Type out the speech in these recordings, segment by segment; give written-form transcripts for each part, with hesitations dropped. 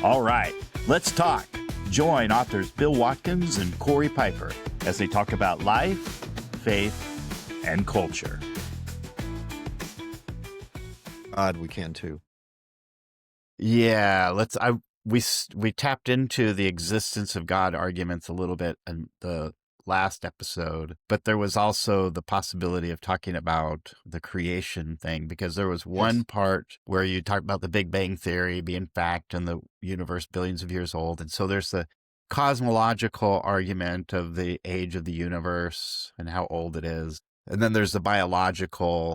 All right, let's talk. Join authors Bill Watkins and Corey Piper as they talk about life, faith, and culture. God, we can too. Yeah, we tapped into the existence of God arguments a little bit in the last episode, but there was also the possibility of talking about the creation thing, because there was one part where you talked about the Big Bang Theory being fact and the universe billions of years old. And so there's the cosmological argument of the age of the universe and how old it is. And then there's the biological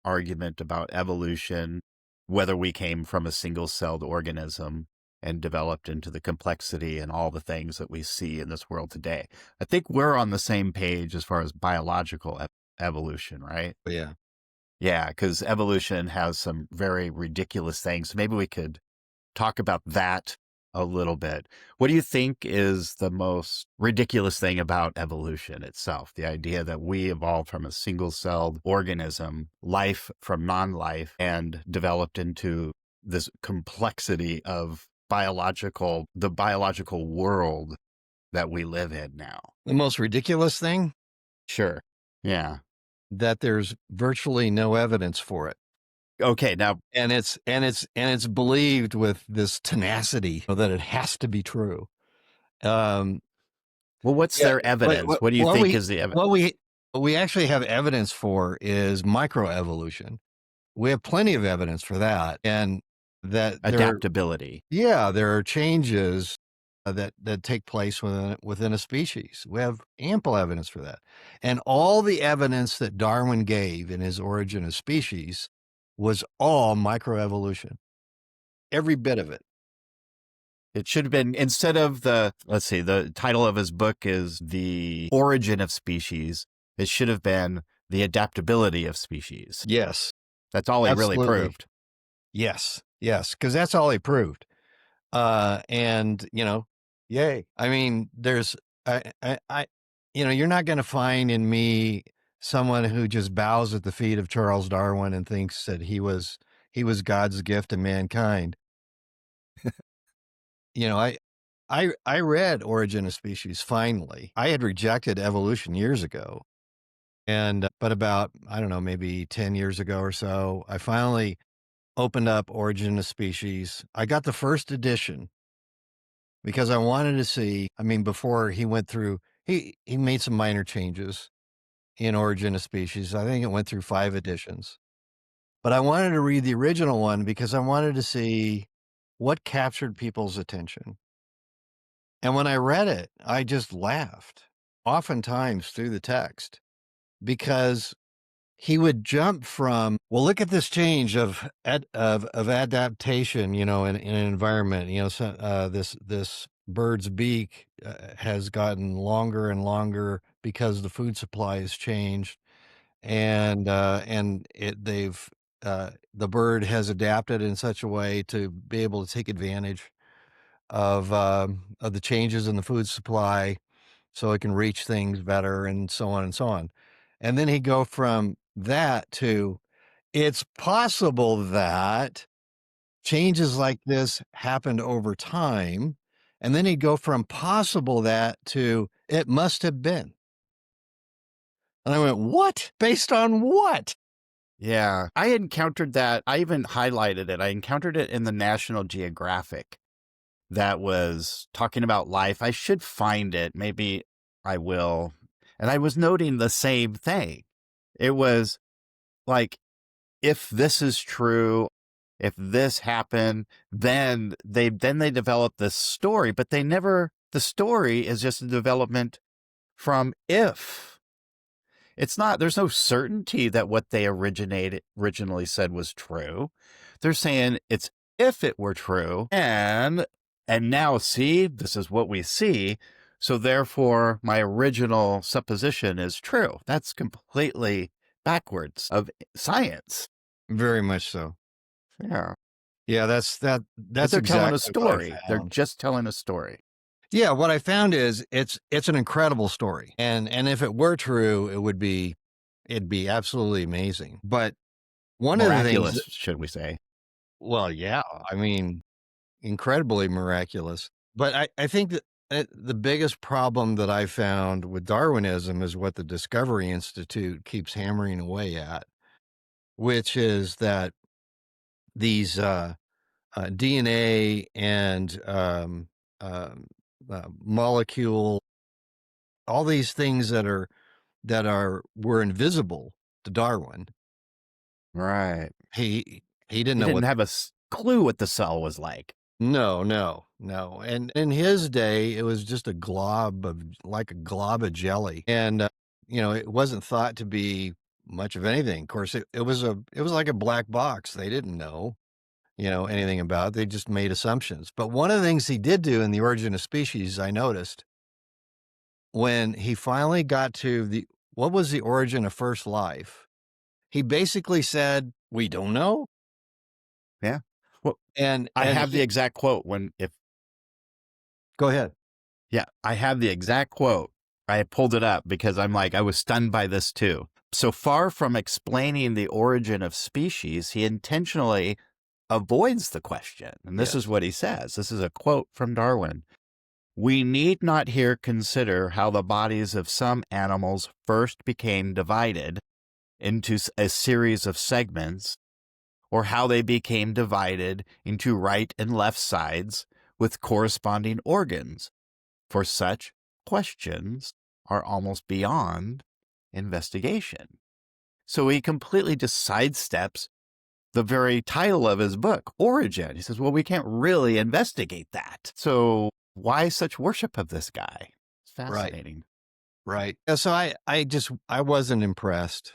argument about evolution, whether we came from a single-celled organism and developed into the complexity and all the things that we see in this world today. I think we're on the same page as far as biological evolution, right? Yeah. Yeah, because evolution has some very ridiculous things. Maybe we could talk about that a little bit. What do you think is the most ridiculous thing about evolution itself? The idea that we evolved from a single-celled organism, life from non-life, and developed into this complexity of the biological world that we live in now. The most ridiculous thing? Sure. Yeah. That there's virtually no evidence for it. Okay. Now, And it's believed with this tenacity that it has to be true. Well, what's their evidence? What do you think is the evidence? What we actually have evidence for is microevolution. We have plenty of evidence for that, and that adaptability. There are changes that take place within a species. We have ample evidence for that, and all the evidence that Darwin gave in his Origin of Species was all microevolution. Every bit of it. It should have been, instead of the title of his book is The Origin of Species. It should have been The Adaptability of Species. Yes. That's all he really proved. Yes, because that's all he proved. And, yay. I mean, there's, you're not going to find in me someone who just bows at the feet of Charles Darwin and thinks that he was God's gift to mankind. I read Origin of Species finally. I had rejected evolution years ago. But about, I don't know, maybe 10 years ago or so, I finally opened up Origin of Species. I got the first edition because I wanted to see, before he went through, he made some minor changes in Origin of Species. I think it went through 5 editions. But I wanted to read the original one because I wanted to see what captured people's attention. And when I read it, I just laughed, oftentimes through the text, because he would jump from, well, look at this change of adaptation, in an environment. This bird's beak has gotten longer and longer because the food supply has changed, and the bird has adapted in such a way to be able to take advantage of the changes in the food supply, so it can reach things better, and so on and so on. And then he'd go from that to, it's possible that changes like this happened over time. And then he'd go from possible that to, it must have been. And I went, what? Based on what? Yeah, I encountered that. I even highlighted it. I encountered it in the National Geographic that was talking about life. I should find it. Maybe I will. And I was noting the same thing. It was like, if this is true, if this happened, then they develop this story, but the story is just a development from if. It's not, there's no certainty that what they originally said was true. They're saying it's if it were true, and now see, this is what we see. So therefore, my original supposition is true. That's completely backwards of science. Very much so. Yeah. Yeah, that's they're exactly telling a story. They're found. just telling a story. Yeah, what I found is it's an incredible story. And if it were true, it'd be absolutely amazing. But one of the Miraculous, things, should we say. well, yeah, incredibly miraculous. But I think that the biggest problem that I found with Darwinism is what the Discovery Institute keeps hammering away at, which is that these DNA and molecule, all these things that were invisible to Darwin. Right. He didn't He know didn't what. have a clue what the cell was like. No, no, no. And in his day, it was just like a glob of jelly, and it wasn't thought to be much of anything. Of course, it was like a black box. They didn't know anything about it. They just made assumptions. But one of the things he did do in The Origin of Species, I noticed, when he finally got to what was the origin of first life, he basically said, "We don't know." Yeah. Well, And I and have the he exact quote when if Go ahead. yeah, I have the exact quote. I pulled it up because I'm like, I was stunned by this too. So far from explaining the origin of species, he intentionally avoids the question. And this Yes. is what he says. This is a quote from Darwin. We need not here consider how the bodies of some animals first became divided into a series of segments, or how they became divided into right and left sides with corresponding organs, for such questions are almost beyond investigation. So he completely just sidesteps the very title of his book, Origin. He says, well, we can't really investigate that. So why such worship of this guy? It's Right. fascinating. Right. Yeah, so I wasn't impressed.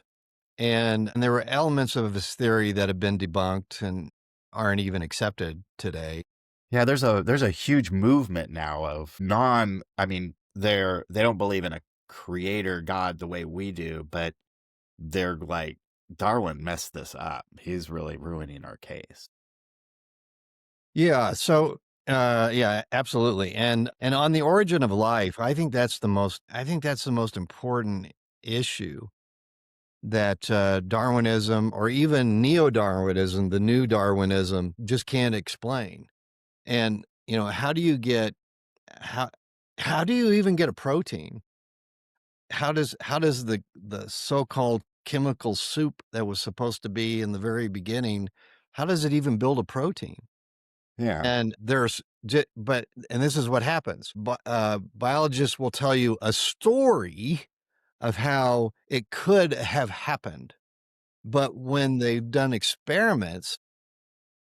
And there were elements of his theory that have been debunked and aren't even accepted today. Yeah, there's a huge movement now of I mean, they don't believe in a creator God the way we do, but they're like, Darwin messed this up. He's really ruining our case. Yeah. So, yeah, absolutely. And on the origin of life, I think that's the most important issue that Darwinism or even neo-Darwinism, the new Darwinism, just can't explain. And how how do you even get a protein? How does the so-called chemical soup that was supposed to be in the very beginning, how does it even build a protein? Yeah. And this is what happens. Biologists will tell you a story of how it could have happened. But when they've done experiments,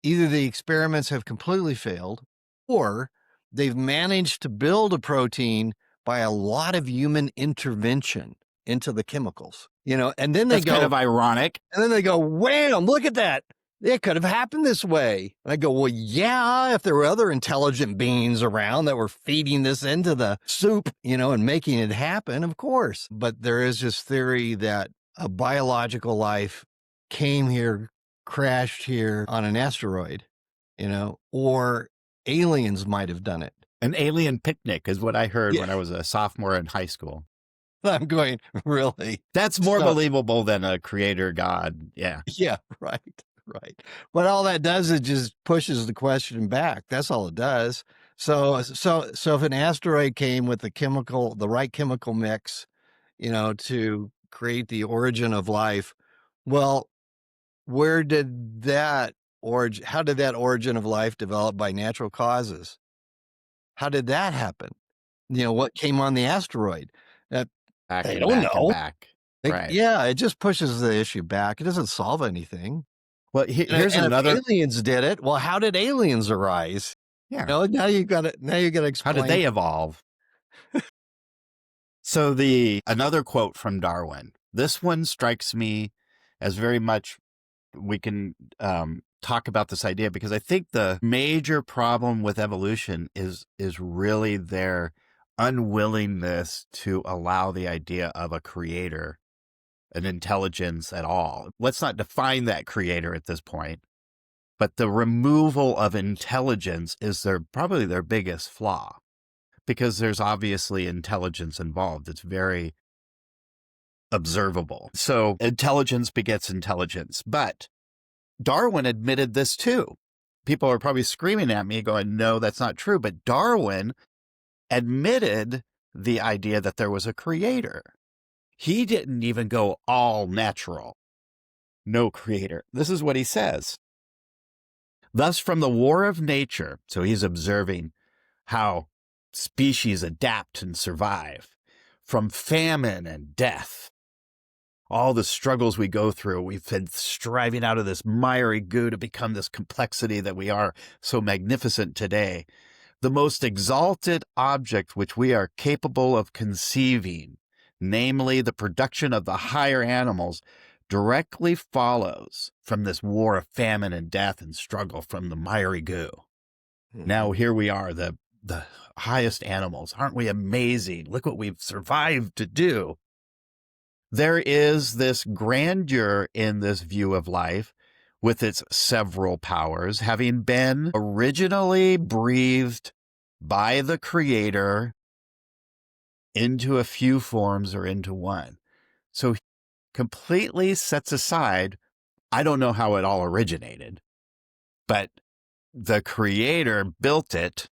either the experiments have completely failed or they've managed to build a protein by a lot of human intervention into the chemicals, and then That's kind of ironic. wham, look at that. It could have happened this way. And I go, well, yeah, if there were other intelligent beings around that were feeding this into the soup, and making it happen, of course. But there is this theory that a biological life came here, crashed here on an asteroid, or aliens might have done it. An alien picnic is what I heard Yeah. when I was a sophomore in high school. I'm going, really? That's more So, believable than a creator God. Yeah. yeah, right, right. But all that does is just pushes the question back. That's all it does. So if an asteroid came with the right chemical mix, to create the origin of life, well, where did that how did that origin of life develop by natural causes? How did that happen? What came on the asteroid? Uh, Back they and don't back and know. back. Right. Yeah, it just pushes the issue back. It doesn't solve anything. Well, here's And if another. aliens did it, well, how did aliens arise? Yeah. Now you gotta How did explain. they evolve? So another quote from Darwin. This one strikes me as very much we can talk about this idea because I think the major problem with evolution is really their unwillingness to allow the idea of a creator, an intelligence at all. Let's not define that creator at this point, but the removal of intelligence is probably their biggest flaw because there's obviously intelligence involved. It's very observable. So intelligence begets intelligence, but Darwin admitted this too. people are probably screaming at me going, no, that's not true. But Darwin admitted the idea that there was a creator. He didn't even go all natural, no creator. This is what he says. Thus, from the war of nature, so he's observing how species adapt and survive, from famine and death, all the struggles we go through, we've been striving out of this miry goo to become this complexity that we are so magnificent today. The most exalted object which we are capable of conceiving, namely the production of the higher animals, directly follows from this war of famine and death and struggle from the miry goo. Now here we are, the highest animals. Aren't we amazing? Look what we've survived to do. There is this grandeur in this view of life with its several powers, having been originally breathed by the Creator into a few forms or into one. So he completely sets aside, I don't know how it all originated, but the Creator built it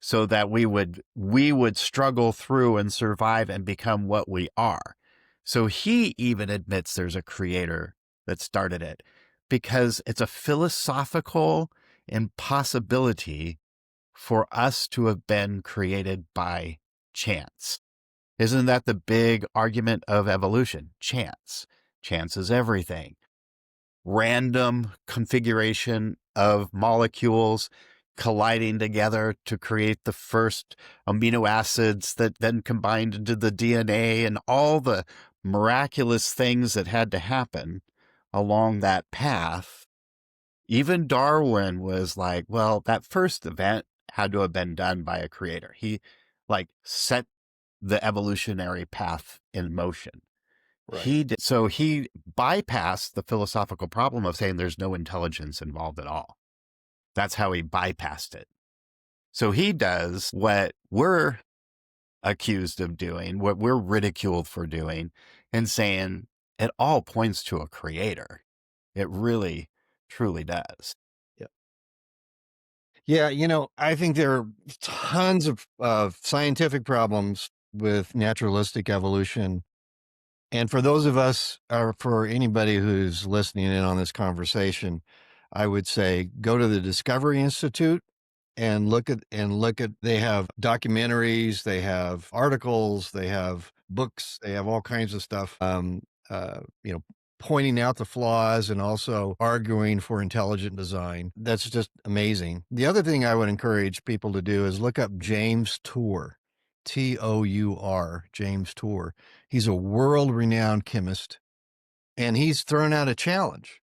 so that we would struggle through and survive and become what we are. So he even admits there's a creator that started it, because it's a philosophical impossibility for us to have been created by chance. Isn't that the big argument of evolution? Chance. Chance is everything. Random configuration of molecules colliding together to create the first amino acids that then combined into the DNA, and all the miraculous things that had to happen along that path. Even Darwin was like, well, that first event had to have been done by a creator. He set the evolutionary path in motion. Right. So he bypassed the philosophical problem of saying there's no intelligence involved at all. That's how he bypassed it. So he does what we're accused of doing, what we're ridiculed for doing, and saying it all points to a creator. It really, truly does. Yeah. Yeah, I think there are tons of scientific problems with naturalistic evolution. And for those of us, or for anybody who's listening in on this conversation, I would say go to the Discovery Institute and look at they have documentaries, they have articles, they have books, they have all kinds of stuff you know pointing out the flaws and also arguing for intelligent design. That's just amazing. The other thing I would encourage people to do is look up James Tour, Tour, James Tour. He's a world-renowned chemist, and he's thrown out a challenge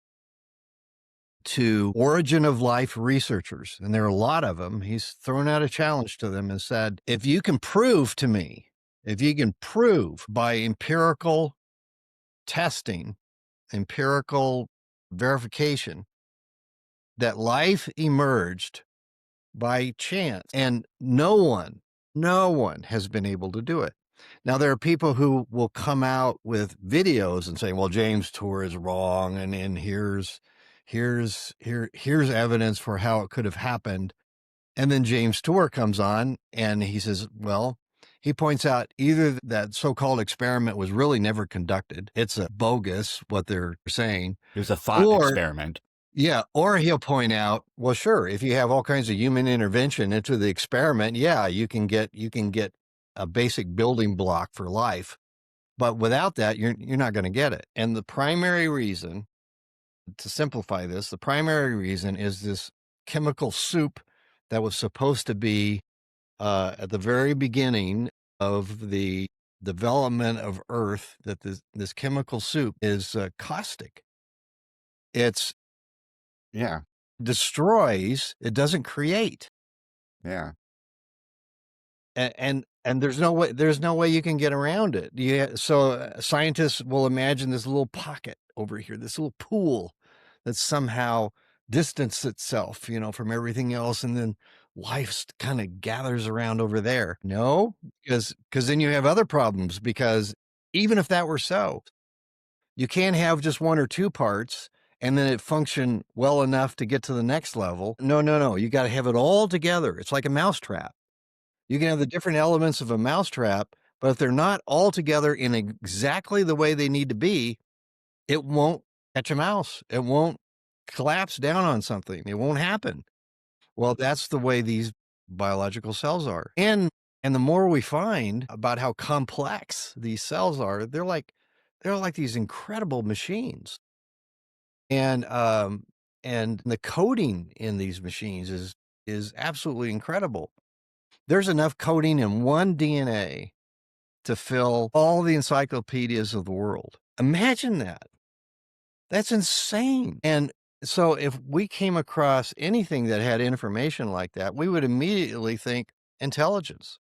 to origin of life researchers, and there are a lot of them. He's thrown out a challenge to them and said, if you can prove to me, if you can prove by empirical testing, empirical verification, that life emerged by chance, and no one has been able to do it. Now, there are people who will come out with videos and say, well, James Tour is wrong, and here's evidence for how it could have happened. And then James Tour comes on and he says, well, he points out either that so-called experiment was really never conducted. It's a bogus, what they're saying. It was a thought experiment. Yeah. Or he'll point out, well, sure, if you have all kinds of human intervention into the experiment, yeah, you can get a basic building block for life. But without that, you're not going to get it. And the primary reason, to simplify this, the primary reason is this chemical soup that was supposed to be at the very beginning of the development of Earth, that this chemical soup is caustic. It's destroys, it doesn't create. Yeah. And there's no way you can get around it. So scientists will imagine this little pocket over here, this little pool that somehow distanced itself, from everything else, and then life kind of gathers around over there. No, because then you have other problems, because even if that were so, you can't have just one or two parts and then it function well enough to get to the next level. No. You got to have it all together. It's like a mousetrap. You can have the different elements of a mousetrap, but if they're not all together in exactly the way they need to be, it won't catch a mouse. It won't collapse down on something. It won't happen. Well, that's the way these biological cells are. And the more we find about how complex these cells are, they're like these incredible machines. And the coding in these machines is absolutely incredible. There's enough coding in one DNA to fill all the encyclopedias of the world. Imagine that. That's insane. And so if we came across anything that had information like that, we would immediately think intelligence.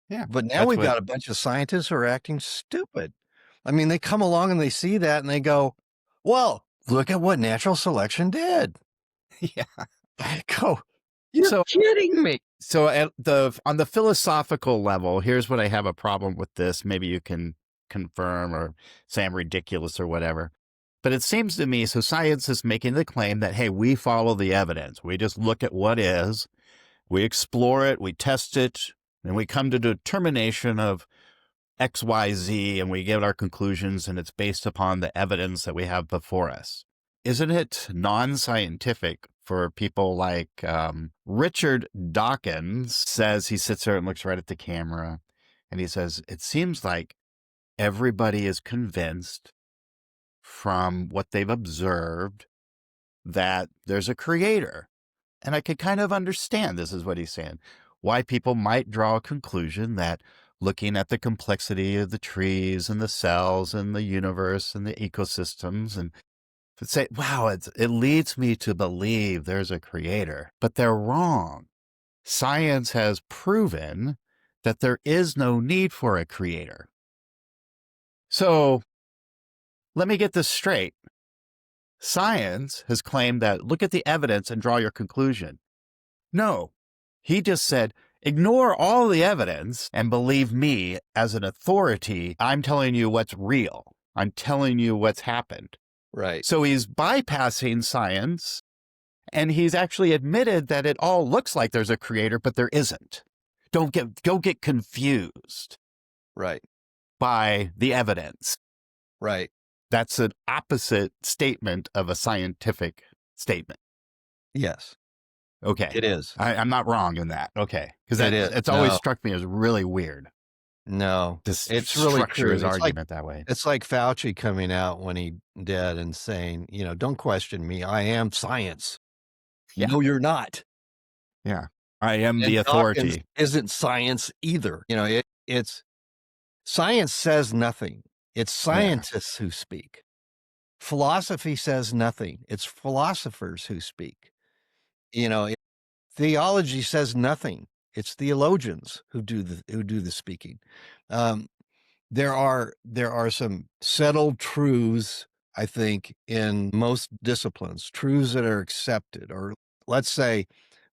Yeah. But now That's we've what, got a bunch of scientists who are acting stupid. I mean, they come along and they see that and they go, well, look at what natural selection did. yeah. I go, you're So- kidding me. So on the philosophical level, here's what I have a problem with this. Maybe you can confirm or say I'm ridiculous or whatever. But it seems to me, so science is making the claim that, hey, we follow the evidence. We just look at what is, we explore it, we test it, and we come to determination of X, Y, Z, and we give our conclusions, and it's based upon the evidence that we have before us. Isn't it non-scientific for people like Richard Dawkins says, he sits there and looks right at the camera, and he says, it seems like everybody is convinced from what they've observed that there's a creator. And I could kind of understand, this is what he's saying, why people might draw a conclusion that looking at the complexity of the trees and the cells and the universe and the ecosystems and say, wow, it leads me to believe there's a creator. But they're wrong. Science has proven that there is no need for a creator. So let me get this straight. Science has claimed that look at the evidence and draw your conclusion. No, he just said, ignore all the evidence and believe me as an authority. I'm telling you what's real. I'm telling you what's happened. Right. So he's bypassing science, and he's actually admitted that it all looks like there's a creator, but there isn't. Don't get confused. Right. By the evidence. Right. That's an opposite statement of a scientific statement. Yes. Okay. It is. I'm not wrong in that. Okay. Because it's No. always struck me as really weird. No, Just it's really structure true. his It's argument that way. It's like Fauci coming out when he dead and saying, don't question me. I am science. Yeah. No, you're not. Yeah. I am And the authority. Dawkins isn't science either. It's science says nothing. It's scientists who speak. Philosophy says nothing. It's philosophers who speak. Theology says nothing. It's theologians who do the speaking. There are some settled truths, I think, in most disciplines, truths that are accepted, or let's say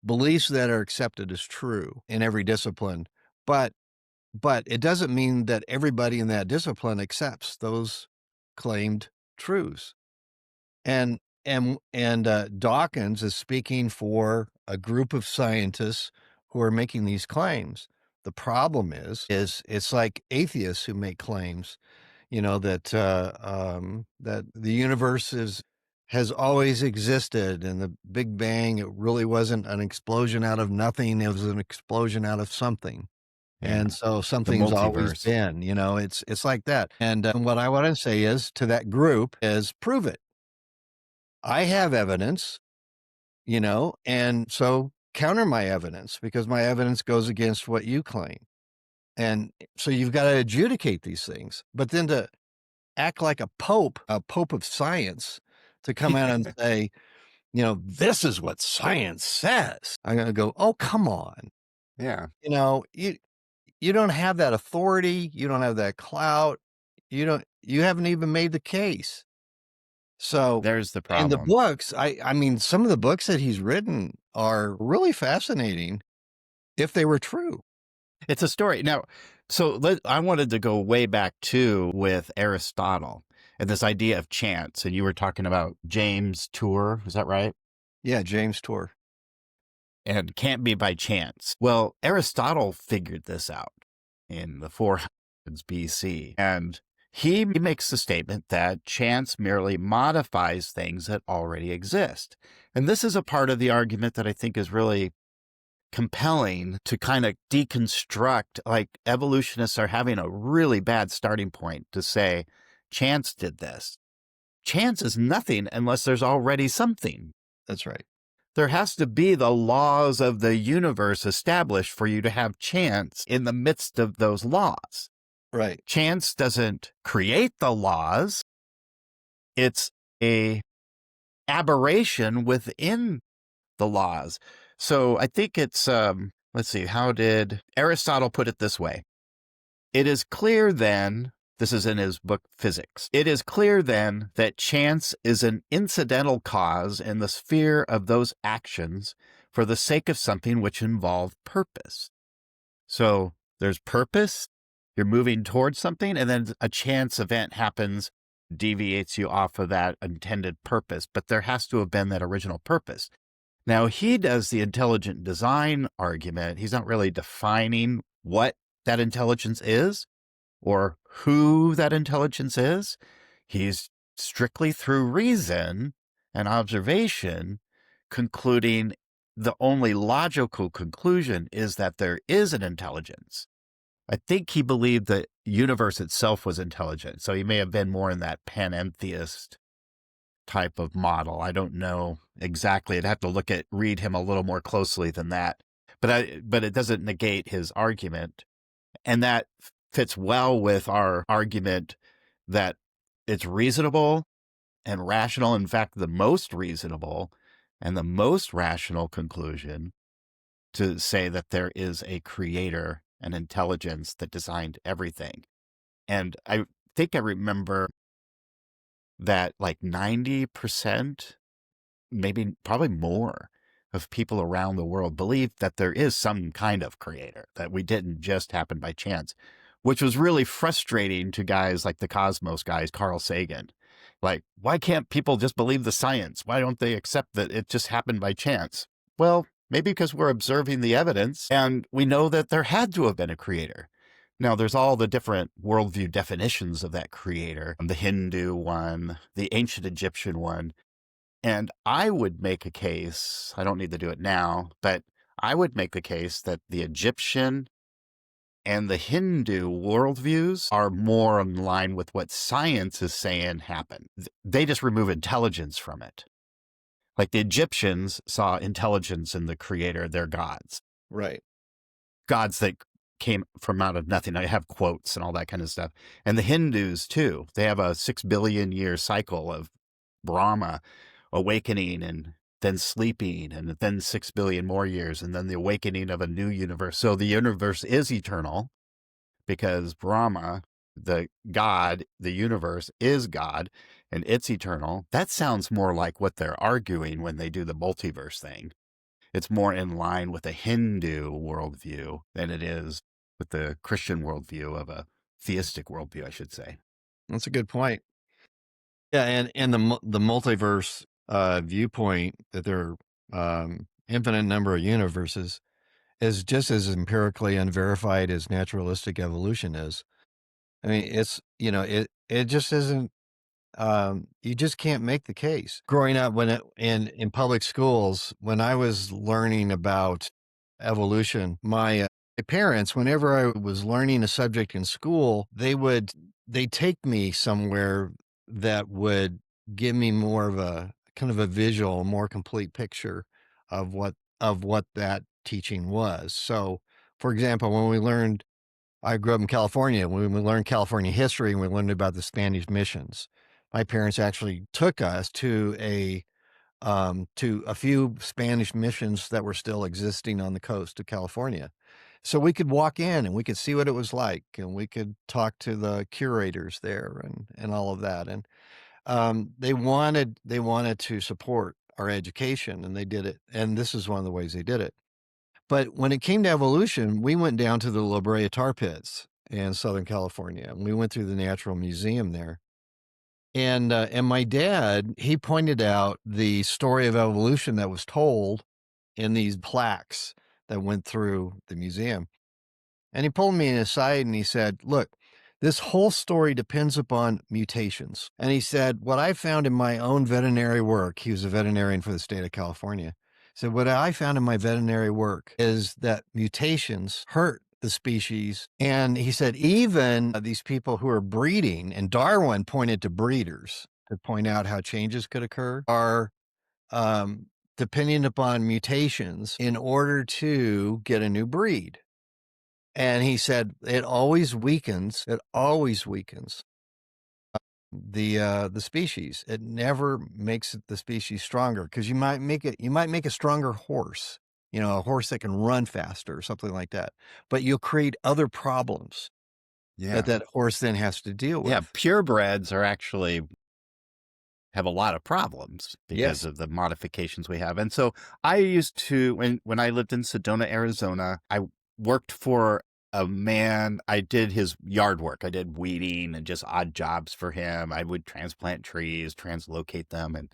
beliefs that are accepted as true in every discipline. But it doesn't mean that everybody in that discipline accepts those claimed truths. And Dawkins is speaking for a group of scientists who are making these claims. The problem is it's like atheists who make claims, that that the universe has always existed, and the Big Bang, it really wasn't an explosion out of nothing; it was an explosion out of something. Yeah. And so something's always multiverse. been, it's like that. And what I want to say is to that group is prove it. I have evidence, and so counter my evidence because my evidence goes against what you claim. And so you've got to adjudicate these things, but then to act like a pope of science, to come out and say, this is what science says. I'm going to go, oh, come on. Yeah. You don't have that authority. You don't have that clout. You haven't even made the case. So there's the problem. In the books, I mean, some of the books that he's written are really fascinating if they were true. It's a story. Now, so I wanted to go way back too with Aristotle. and this idea of chance. And you were talking about James Tour, is that right? Yeah, James Tour. And can't be by chance. Well, Aristotle figured this out in the 400s BC. And he makes the statement that chance merely modifies things that already exist. And this is a part of the argument that I think is really compelling to kind of deconstruct. Like, evolutionists are having a really bad starting point to say, chance did this. Chance is nothing unless there's already something. That's right. There has to be the laws of the universe established for you to have chance in the midst of those laws. Right. Chance doesn't create the laws. It's a aberration within the laws. So I think it's, let's see, how did Aristotle put it this way? It is clear then, this is in his book Physics, it is clear then that chance is an incidental cause in the sphere of those actions for the sake of something which involve purpose. So there's purpose, you're moving towards something, and then a chance event happens, deviates you off of that intended purpose, but there has to have been that original purpose. Now, he does the intelligent design argument. He's not really defining what that intelligence is or who that intelligence is. He's strictly through reason and observation concluding the only logical conclusion is that there is an intelligence. I think he believed the universe itself was intelligent. So he may have been more in that panentheist type of model. I don't know exactly. I'd have to read him a little more closely than that. But it doesn't negate his argument. And that fits well with our argument that it's reasonable and rational. In fact, the most reasonable and the most rational conclusion to say that there is a creator, an intelligence that designed everything. And I think I remember that like 90%, maybe probably more, of people around the world believe that there is some kind of creator, that we didn't just happen by chance, which was really frustrating to guys like the Cosmos guys, Carl Sagan. Like, why can't people just believe the science? Why don't they accept that it just happened by chance? Well, maybe because we're observing the evidence and we know that there had to have been a creator. Now, there's all the different worldview definitions of that creator, the Hindu one, the ancient Egyptian one. And I would make a case, I don't need to do it now, but I would make the case that the Egyptian and the Hindu worldviews are more in line with what science is saying happened. They just remove intelligence from it. Like the Egyptians saw intelligence in the creator, their gods. Right. Gods that came from out of nothing. I have quotes and all that kind of stuff. And the Hindus too, they have a 6 billion year cycle of Brahma awakening and then sleeping and then 6 billion more years and then the awakening of a new universe. So the universe is eternal because Brahma, the God, the universe is God and it's eternal. That sounds more like what they're arguing when they do the multiverse thing. It's more in line with a Hindu worldview than it is with the Christian worldview of a theistic worldview, I should say. That's a good point. Yeah, and the multiverse viewpoint that there are infinite number of universes is just as empirically unverified as naturalistic evolution is. I mean, it's it just isn't. You just can't make the case. Growing up in public schools, when I was learning about evolution, my parents, whenever I was learning a subject in school, they take me somewhere that would give me more of a kind of a visual, more complete picture of what that teaching was. So, for example, I grew up in California. When we learned California history and we learned about the Spanish missions, my parents actually took us to a few Spanish missions that were still existing on the coast of California. So we could walk in and we could see what it was like, and we could talk to the curators there and all of that. And they wanted to support our education, and they did it. And this is one of the ways they did it. But when it came to evolution, we went down to the La Brea tar pits in Southern California, and we went through the Natural Museum there. And my dad, he pointed out the story of evolution that was told in these plaques that went through the museum. And he pulled me aside and he said, "Look, this whole story depends upon mutations." And he said, "What I found in my own veterinary work," he was a veterinarian for the state of California, said, "What I found in my veterinary work is that mutations hurt the species." And he said, even these people who are breeding, and Darwin pointed to breeders to point out how changes could occur, are um, depending upon mutations in order to get a new breed. And he said it always weakens the species. It never makes the species stronger, because you might make a stronger horse, a horse that can run faster or something like that, but you'll create other problems Yeah. that horse then has to deal Yeah. with. Purebreds are actually have a lot of problems because Yes. of the modifications we have. And so I used to, when I lived in Sedona, Arizona, I worked for a man. I did his yard work. I did weeding and just odd jobs for him. I would transplant trees, translocate them, and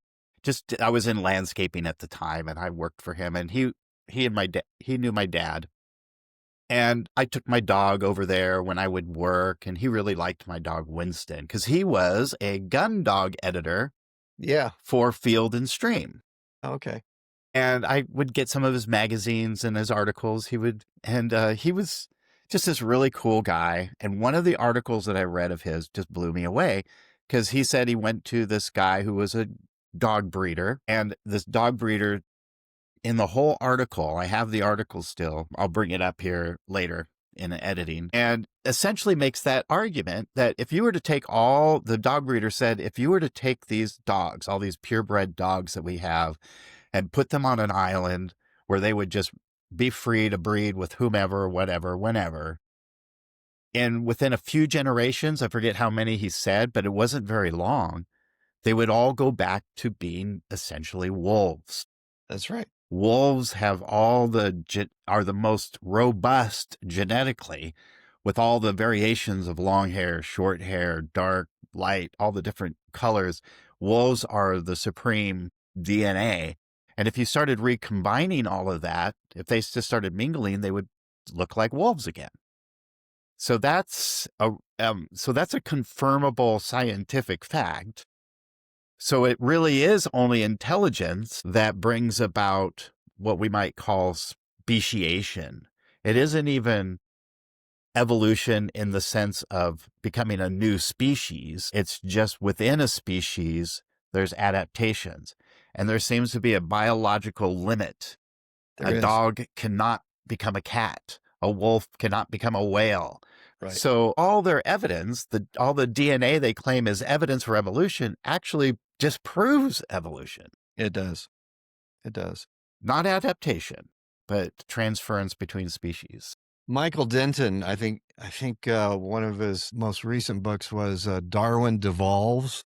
I was in landscaping at the time, and I worked for him. And he knew my dad. And I took my dog over there when I would work, and he really liked my dog Winston because he was a gun dog editor Yeah. for Field and Stream. Okay. And I would get some of his magazines and his articles. He was just this really cool guy. And one of the articles that I read of his just blew me away, because he said he went to this guy who was a dog breeder, and this dog breeder, in the whole article, I have the article still, I'll bring it up here later in editing, and essentially makes that argument that if you were to take the dog breeder said, if you were to take these dogs, all these purebred dogs that we have, and put them on an island where they would just be free to breed with whomever, whatever, whenever, and within a few generations, I forget how many he said, but it wasn't very long, they would all go back to being essentially wolves. That's right. Wolves have are the most robust genetically, with all the variations of long hair, short hair, dark, light, all the different colors. Wolves are the supreme DNA. And if you started recombining all of that, if they just started mingling, they would look like wolves again. So that's a confirmable scientific fact. So it really is only intelligence that brings about what we might call speciation. It isn't even evolution in the sense of becoming a new species. It's just within a species, there's adaptations. And there seems to be a biological limit. There A is. dog cannot become a cat. A wolf cannot become a whale. Right. So all their evidence, all the DNA they claim is evidence for evolution, actually just proves evolution. It does. It does. Not adaptation, but transference between species. Michael Denton, I think one of his most recent books was Darwin Devolves,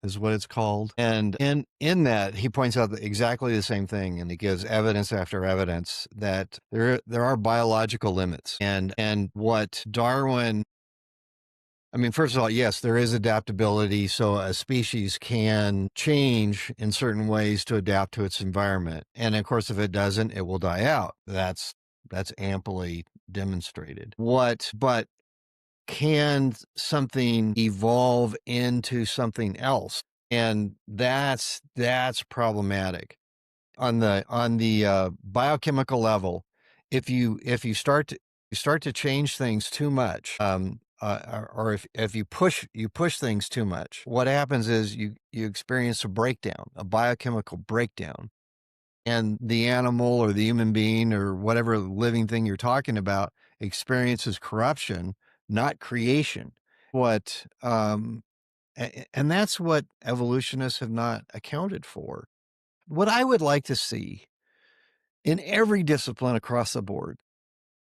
is what it's called. And in that, he points out exactly the same thing, and he gives evidence after evidence that there are biological limits. And what Darwin, I mean, first of all, yes, there is adaptability. So a species can change in certain ways to adapt to its environment. And of course, if it doesn't, it will die out. That's amply demonstrated. But can something evolve into something else? And that's problematic. On the biochemical level, if you start to change things too much, or if you push things too much, what happens is you experience a breakdown, a biochemical breakdown, and the animal or the human being or whatever living thing you're talking about experiences corruption, not creation. And that's what evolutionists have not accounted for. What I would like to see in every discipline across the board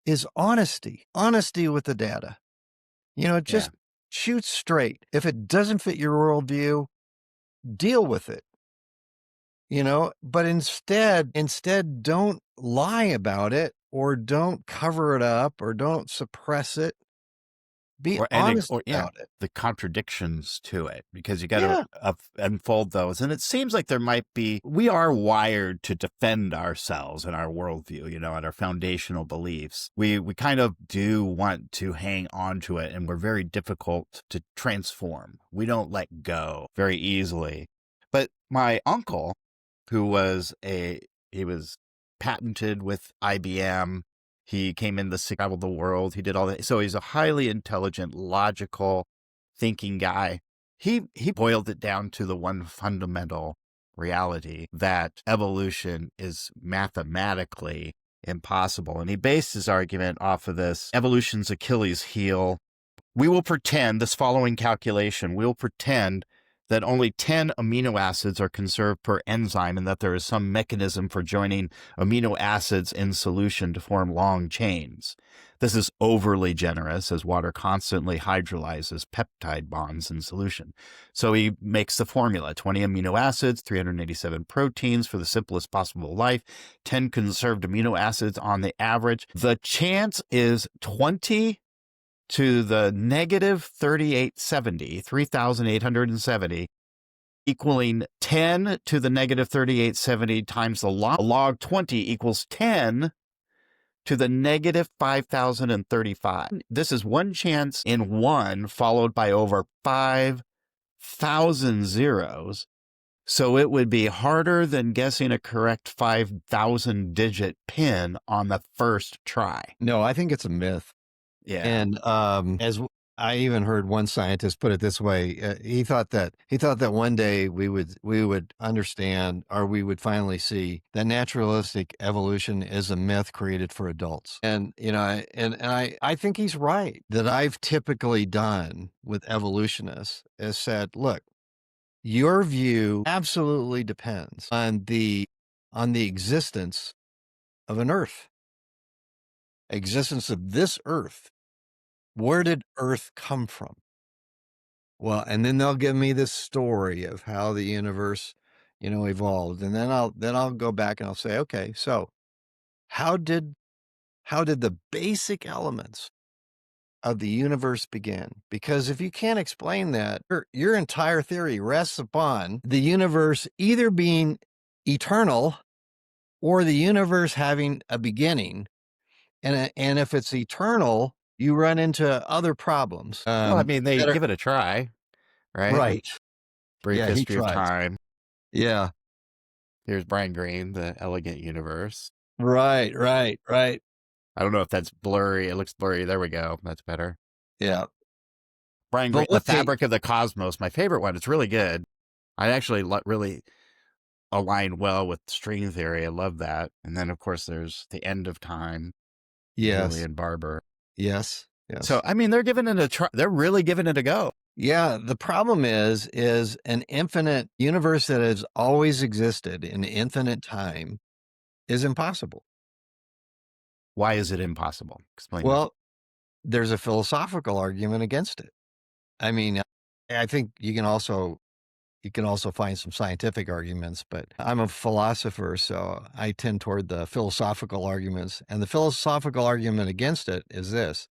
is honesty with the data. Just shoot straight. If it doesn't fit your worldview, deal with it. But instead don't lie about it, or don't cover it up, or don't suppress it. Be and honest or yeah, about it. the contradictions to it, because you got to Yeah. unfold those. And it seems like we are wired to defend ourselves and our worldview, and our foundational beliefs. We kind of do want to hang on to it, and we're very difficult to transform. We don't let go very easily. But my uncle, who was he was patented with IBM. He came in traveled the world. He did all that. So he's a highly intelligent, logical thinking guy. He boiled it down to the one fundamental reality that evolution is mathematically impossible. And he based his argument off of this evolution's Achilles heel. We will pretend this following calculation. We'll pretend that only 10 amino acids are conserved per enzyme and that there is some mechanism for joining amino acids in solution to form long chains. This is overly generous, as water constantly hydrolyzes peptide bonds in solution. So he makes the formula: 20 amino acids, 387 proteins for the simplest possible life, 10 conserved amino acids on the average. The chance is 20 to the negative 3,870, equaling 10 to the negative 3,870 times the log 20 equals 10 to the negative 5,035. This is one chance in one, followed by over 5,000 zeros. So it would be harder than guessing a correct 5,000 digit PIN on the first try. No, I think it's a myth. Yeah. And I even heard one scientist put it this way: he thought that one day we would understand, or we would finally see, that naturalistic evolution is a myth created for adults. And I think he's right. That I've typically done with evolutionists is said, look, your view absolutely depends on the existence of an Earth, existence of this Earth. Where did Earth come from? Well, and then they'll give me this story of how the universe, evolved. And then I'll go back and I'll say, okay, so how did the basic elements of the universe begin? Because if you can't explain that, your entire theory rests upon the universe either being eternal or the universe having a beginning. And if it's eternal, you run into other problems. Well, I mean, they give it a try, right? Right. Brief Yeah, he history of tries. time. Yeah. Here's Brian Greene, The Elegant Universe. Right. I don't know if that's blurry. It looks blurry. There we go. That's better. Yeah. Brian Greene, The Fabric of the Cosmos, my favorite one. It's really good. I actually really align well with string theory. I love that. And then, of course, there's The End of Time. Yes. Julian Barber. Yes. So, I mean, they're giving it a try. They're really giving it a go. Yeah. The problem is an infinite universe that has always existed in infinite time is impossible. Why is it impossible? Explain. Well, there's a philosophical argument against it. I mean, I think you can also find some scientific arguments, but I'm a philosopher, so I tend toward the philosophical arguments. And the philosophical argument against it is this: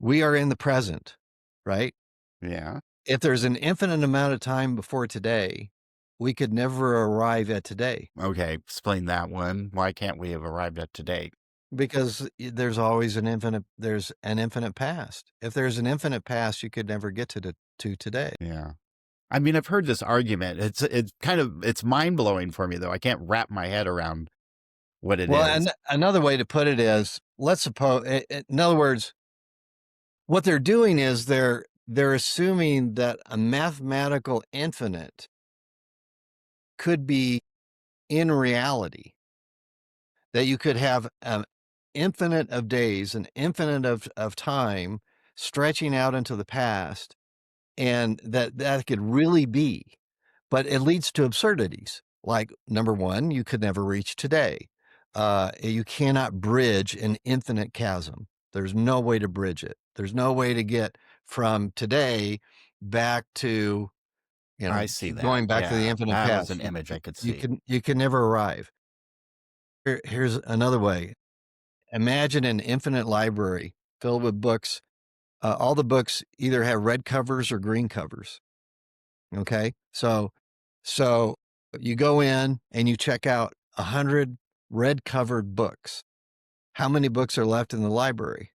we are in the present, right? Yeah. If there's an infinite amount of time before today, we could never arrive at today. Okay, explain that one. Why can't we have arrived at today? Because there's always an infinite past. If there's an infinite past, you could never get to today. Yeah. I mean, I've heard this argument. It's mind-blowing for me, though. I can't wrap my head around what it is. Well, and another way to put it is, let's suppose, in other words, what they're doing is they're assuming that a mathematical infinite could be in reality, that you could have an infinite of days, an infinite of time stretching out into the past, and that could really be. But it leads to absurdities. Like, number one, you could never reach today. You cannot bridge an infinite chasm. There's no way to bridge it. There's no way to get from today back to, I see that. going back to the infinite past. That was an image I could see. You can never arrive. Here's another way. Imagine an infinite library filled with books all the books either have red covers or green covers. Okay. So you go in and you check out 100 red covered books. How many books are left in the library?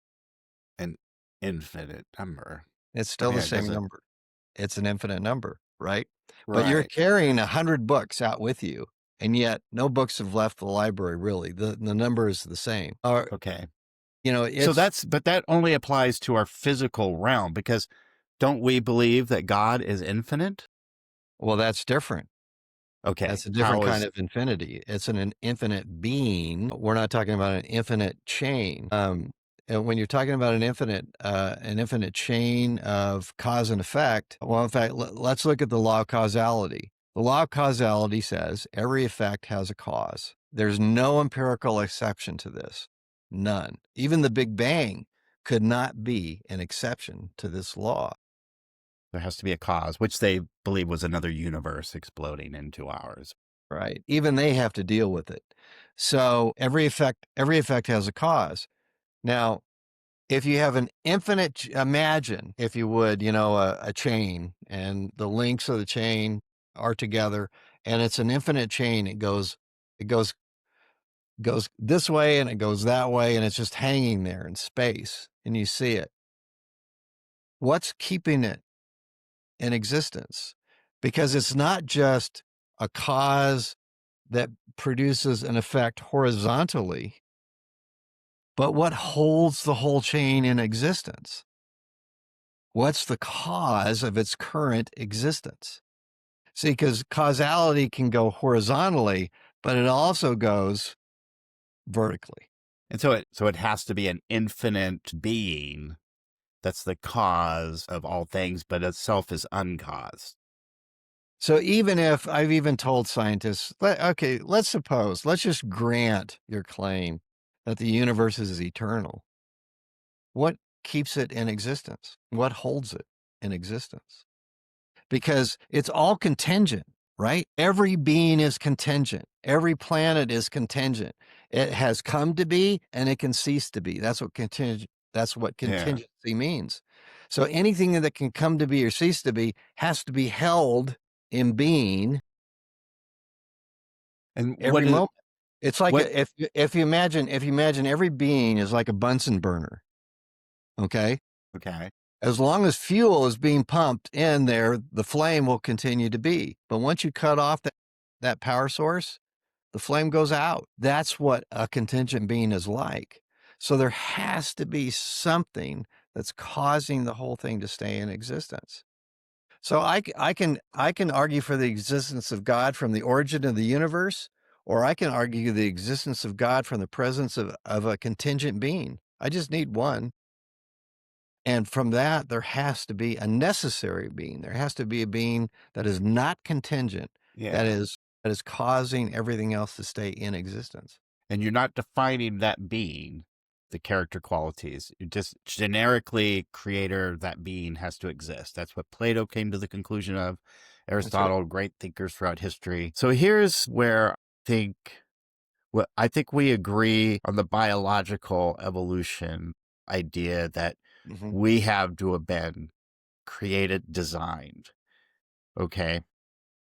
An infinite number. It's I still mean, the it same doesn't. number. It's an infinite number, right? But you're Right. carrying 100 books out with you, and yet no books have left the library, really. The number is the same. Or, Okay. So it's, but that only applies to our physical realm, because don't we believe that God is infinite? well, that's different. Okay. That's a different How kind is, of infinity. It's an infinite being. We're not talking about an infinite chain. And when you're talking about an infinite chain of cause and effect, well, in fact, let's look at the law of causality. The law of causality says every effect has a cause. There's no empirical exception to this. None. Even the Big Bang could not be an exception to this law. there has to be a cause, which they believe was another universe exploding into ours. Right. Even they have to deal with it. So every effect has a cause. Now, if you have an infinite, imagine, if you would, a chain, and the links of the chain are together, and it's an infinite chain. It goes this way and it goes that way, and it's just hanging there in space, and you see it. What's keeping it in existence? Because it's not just a cause that produces an effect horizontally, but what holds the whole chain in existence? What's the cause of its current existence? See, because causality can go horizontally, but it also goes vertically. And so it has to be an infinite being that's the cause of all things, but itself is uncaused. So even if I've even told scientists, okay, let's just grant your claim that the universe is eternal. What keeps it in existence? What holds it in existence? Because it's all contingent, right? Every being is contingent. Every planet is contingent. It has come to be and it can cease to be. That's what Yeah. contingency means. So anything that can come to be or cease to be has to be held in being And every moment. It's like what, if you imagine every being is like a Bunsen burner, okay? okay. As long as fuel is being pumped in there, the flame will continue to be. But once you cut off that power source, the flame goes out. That's what a contingent being is like. So there has to be something that's causing the whole thing to stay in existence. So I can argue for the existence of God from the origin of the universe, or I can argue the existence of God from the presence of a contingent being. I just need one. And from that, there has to be a necessary being. There has to be a being that is not contingent, that Yeah. is causing everything else to stay in existence. And you're not defining that being, the character qualities. You just generically, creator, that being has to exist. That's what Plato came to the conclusion of. That's it. Aristotle, great thinkers throughout history. So here's where think I think we agree on the biological evolution idea that Hmm. we have to have been created, designed. Okay.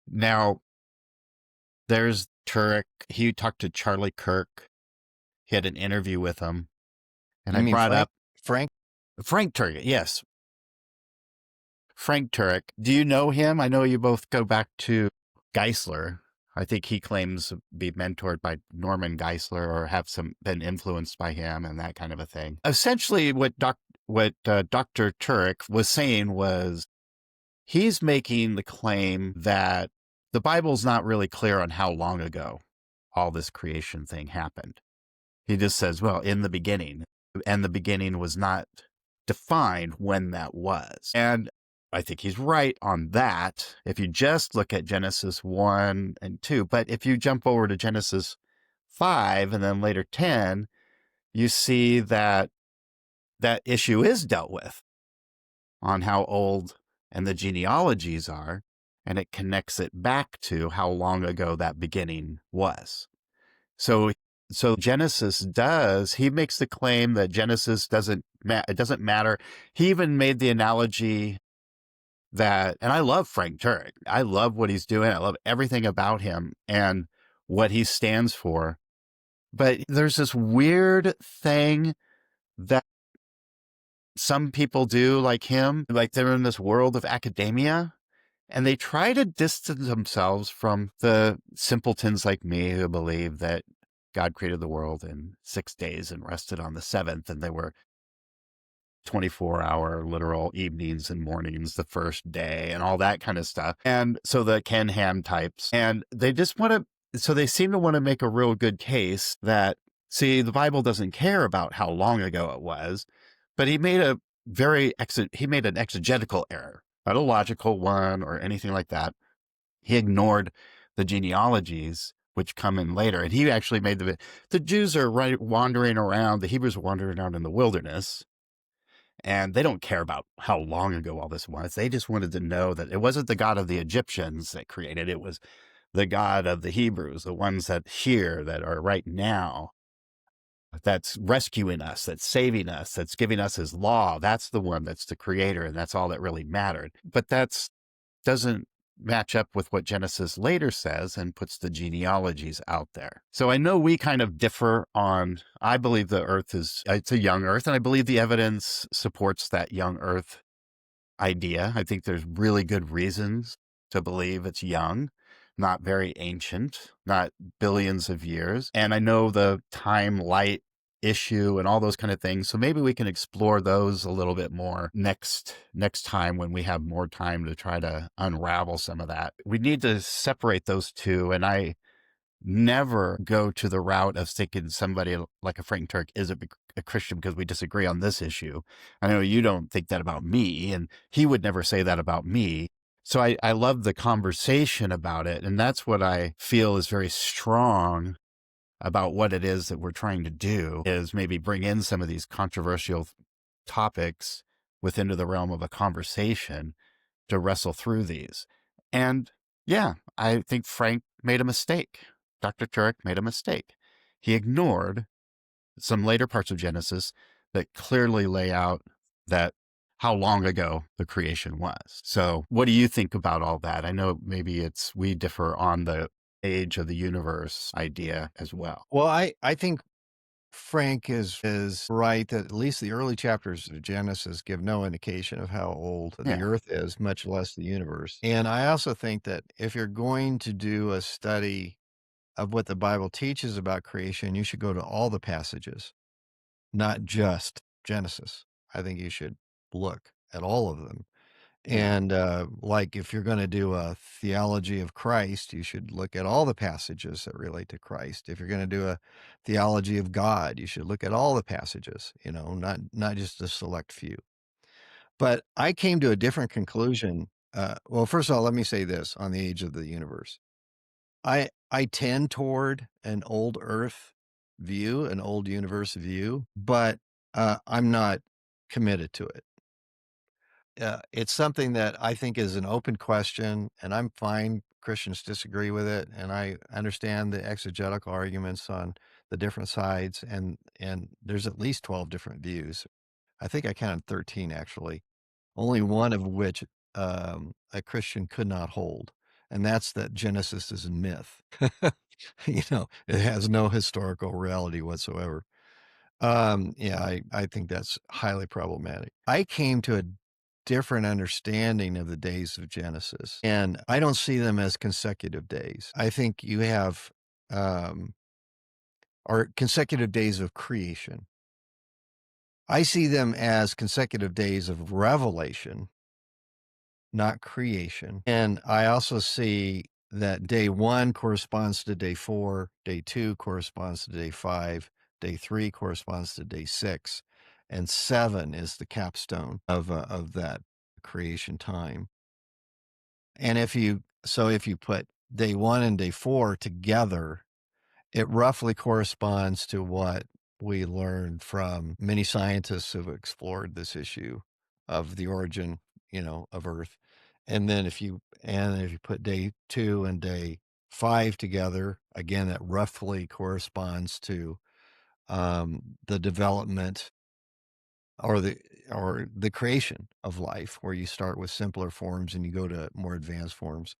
Now, there's Turek. He talked to Charlie Kirk. He had an interview with him. And You I mean brought Frank? up Frank? Frank Turek. Yes. Frank Turek. Do you know him? I know you both go back to Geisler. I think he claims to be mentored by Norman Geisler or have been influenced by him and that kind of a thing. Essentially, what Dr. Turek was saying was he's making the claim that the Bible's not really clear on how long ago all this creation thing happened. He just says, well, in the beginning, and the beginning was not defined when that was. And I think he's right on that if you just look at Genesis 1 and 2. But if you jump over to Genesis 5 and then later 10, you see that that issue is dealt with on how old and the genealogies are, and it connects it back to how long ago that beginning was. So So Genesis does, he makes the claim that Genesis it doesn't matter. He even made the analogy that, and I love Frank Turek. I love what he's doing. I love everything about him and what he stands for. But there's this weird thing that some people do like him, like they're in this world of academia and they try to distance themselves from the simpletons like me who believe that God created the world in 6 days and rested on the seventh, and they were 24-hour literal evenings and mornings the first day and all that kind of stuff. And so the Ken Ham types, and they just want to, so they seem to want to make a real good case that, see, the Bible doesn't care about how long ago it was, but he made he made an exegetical error, not a logical one or anything like that. He ignored the genealogies which come in later. And he actually made the Jews are wandering around, the Hebrews are wandering around in the wilderness, and they don't care about how long ago all this was. They just wanted to know that it wasn't the God of the Egyptians that created, it was the God of the Hebrews, the ones that are right now, that's rescuing us, that's saving us, that's giving us his law. That's the one that's the creator, and that's all that really mattered. But that's doesn't match up with what Genesis later says and puts the genealogies out there. So I know we kind of differ on, I believe the earth it's a young earth, and I believe the evidence supports that young earth idea. I think there's really good reasons to believe it's young, not very ancient, not billions of years. And I know the time light issue and all those kind of things. So maybe we can explore those a little bit more next time when we have more time to try to unravel some of that. We need to separate those two. And I never go to the route of thinking somebody like a Frank Turk is a Christian because we disagree on this issue. I know you don't think that about me, and he would never say that about me. So I love the conversation about it. And that's what I feel is very strong about what it is that we're trying to do, is maybe bring in some of these controversial topics within the realm of a conversation to wrestle through these. And yeah, I think Frank made a mistake. Dr. Turek made a mistake. He ignored some later parts of Genesis that clearly lay out that how long ago the creation was. So what do you think about all that? I know maybe we differ on the age of the universe idea as well. Well, I think Frank is right that at least the early chapters of Genesis give no indication of how old the Yeah. earth is, much less the universe. And I also think that if you're going to do a study of what the Bible teaches about creation, you should go to all the passages, not just Genesis. I think you should look at all of them. Yeah. And like if you're going to do a theology of Christ, you should look at all the passages that relate to Christ. If you're going to do a theology of God, you should look at all the passages, not just a select few. But I came to a different conclusion. Well, first of all, let me say this on the age of the universe. I tend toward an old Earth view, an old universe view, but I'm not committed to it. It's something that I think is an open question, and I'm fine. Christians disagree with it, and I understand the exegetical arguments on the different sides, and there's at least 12 different views. I think I counted 13 actually, only one of which a Christian could not hold, and that's that Genesis is a myth. It has no historical reality whatsoever. Yeah, I think that's highly problematic. I came to a different understanding of the days of Genesis, and I don't see them as consecutive days. I think you have or consecutive days of creation. I see them as consecutive days of revelation, not creation. And I also see that day 1 corresponds to day 4, day 2 corresponds to day 5, day 3 corresponds to day 6, and 7 is the capstone of that creation time. And if you put day 1 and day 4 together, it roughly corresponds to what we learned from many scientists who've explored this issue of the origin, of Earth. And then if you put day 2 and day 5 together, again, that roughly corresponds to the development or the creation of life, where you start with simpler forms and you go to more advanced forms.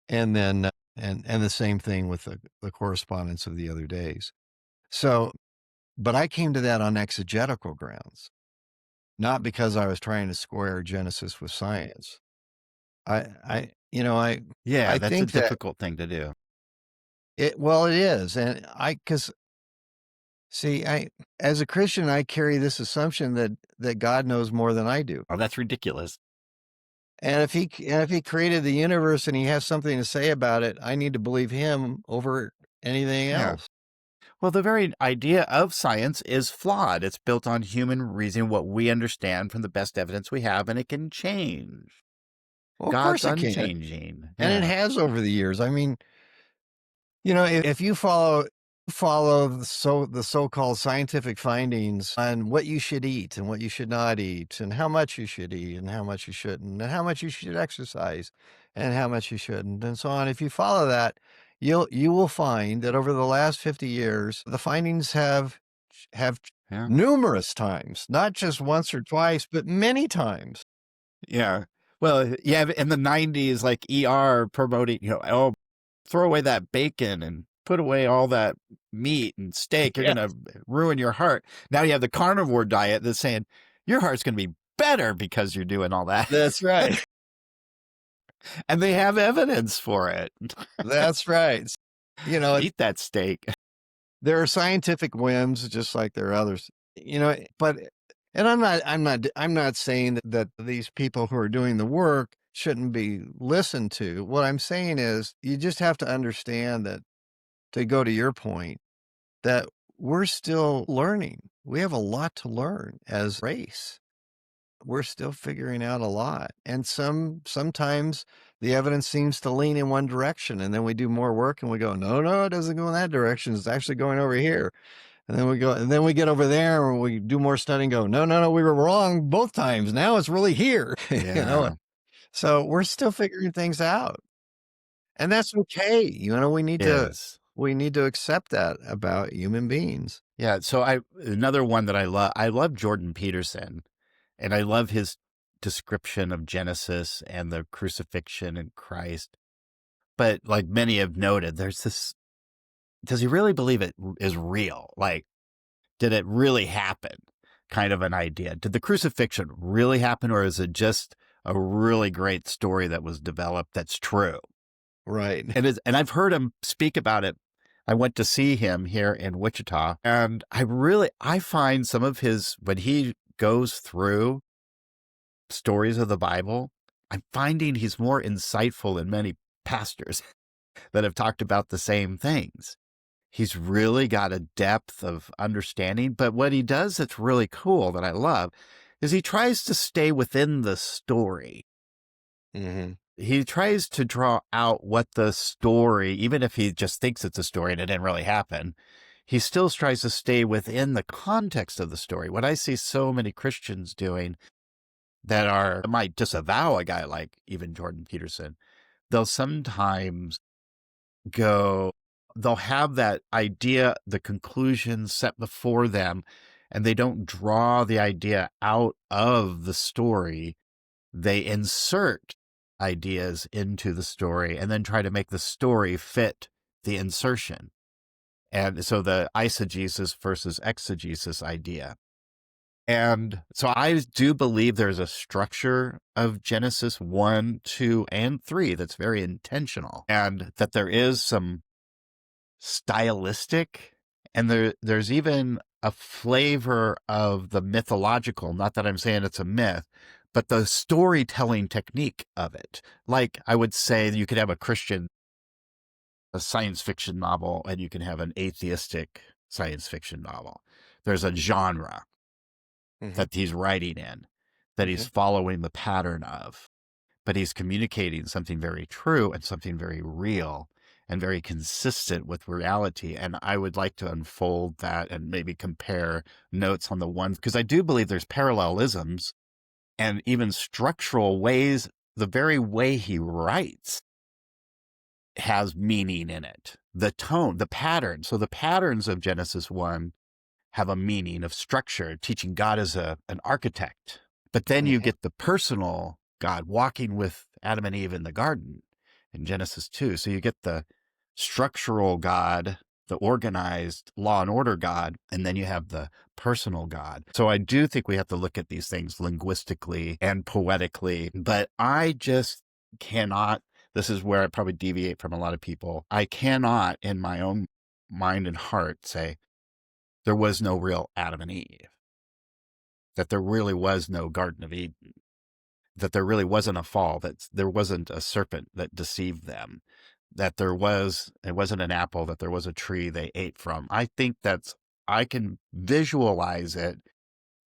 And then and the same thing with the correspondence of the other days. So, but I came to that on exegetical grounds, not because I was trying to square Genesis with science. I you know, Yeah, I that's a think that difficult thing to do. it is, and because see, I as a Christian, I carry this assumption that God knows more than I do. Oh, that's ridiculous. And if he created the universe and he has something to say about it, I need to believe him over anything Yeah. else. Well, the very idea of science is flawed. It's built on human reason, what we understand from the best evidence we have, and it can change. Well, of God's course it can, unchanging. and it Yeah. has over the years. I mean, if you follow the so-called scientific findings on what you should eat and what you should not eat, and how much you should eat and how much you shouldn't, and how much you should exercise and how much you shouldn't, and so on. If you follow that, you will find that over the last 50 years, the findings have Yeah. numerous times, not just once or twice, but many times. Yeah. Well, yeah, in the 90s, like ER promoting, oh, throw away that bacon and put away all that meat and steak. You're Yeah, going to ruin your heart. Now you have the carnivore diet that's saying your heart's going to be better because you're doing all that. that's right. And they have evidence for it. That's right. You know, Eat that steak. there are scientific whims just like there are others, but and I'm not saying that these people who are doing the work shouldn't be listened to. What I'm saying is you just have to understand that, to go to your point, that we're still learning. We have a lot to learn as a race. We're still figuring out a lot. And sometimes the evidence seems to lean in one direction, and then we do more work and we go, no, it doesn't go in that direction. It's actually going over here. And then we get over there and we do more study and go, no, we were wrong both times. Now it's really here. Yeah, So we're still figuring things out. And that's okay. it is. We need to accept that about human beings. Yeah. So another one that I love Jordan Peterson, and I love his description of Genesis and the crucifixion and Christ. But like many have noted, there's this, does he really believe it is real? Like, did it really happen? Kind of an idea. Did the crucifixion really happen, or is it just a really great story that was developed that's true? Right. And I've heard him speak about it. I went to see him here in Wichita, and I find some of his, when he goes through stories of the Bible, I'm finding he's more insightful than many pastors that have talked about the same things. He's really got a depth of understanding, but what he does that's really cool that I love is he tries to stay within the story. Mm-hmm. He tries to draw out what the story, even if he just thinks it's a story and it didn't really happen, he still tries to stay within the context of the story. What I see so many Christians doing that might disavow a guy like even Jordan Peterson, they'll sometimes they'll have that idea, the conclusion set before them, and they don't draw the idea out of the story. They insert ideas into the story and then try to make the story fit the insertion. And so the eisegesis versus exegesis idea. And so I do believe there's a structure of Genesis 1, 2, and 3 that's very intentional, and that there is some stylistic, and there's even a flavor of the mythological. Not that I'm saying it's a myth, but the storytelling technique of it. Like I would say you could have a science fiction novel, and you can have an atheistic science fiction novel. There's a genre Mm-hmm. that he's writing in, that he's Okay. following the pattern of, but he's communicating something very true and something very real and very consistent with reality. And I would like to unfold that and maybe compare notes on the one, because I do believe there's parallelisms and even structural ways. The very way he writes has meaning in it. The tone, the pattern. So the patterns of Genesis 1 have a meaning of structure, teaching God as an architect. But then you Yeah. get the personal God walking with Adam and Eve in the garden in Genesis 2. So you get the structural God, the organized law and order God, and then you have the personal God. So I do think we have to look at these things linguistically and poetically, but I just cannot. This is where I probably deviate from a lot of people. I cannot, in my own mind and heart, say there was no real Adam and Eve, that there really was no Garden of Eden, that there really wasn't a fall, that there wasn't a serpent that deceived them, that it wasn't an apple, that there was a tree they ate from. I think I can visualize it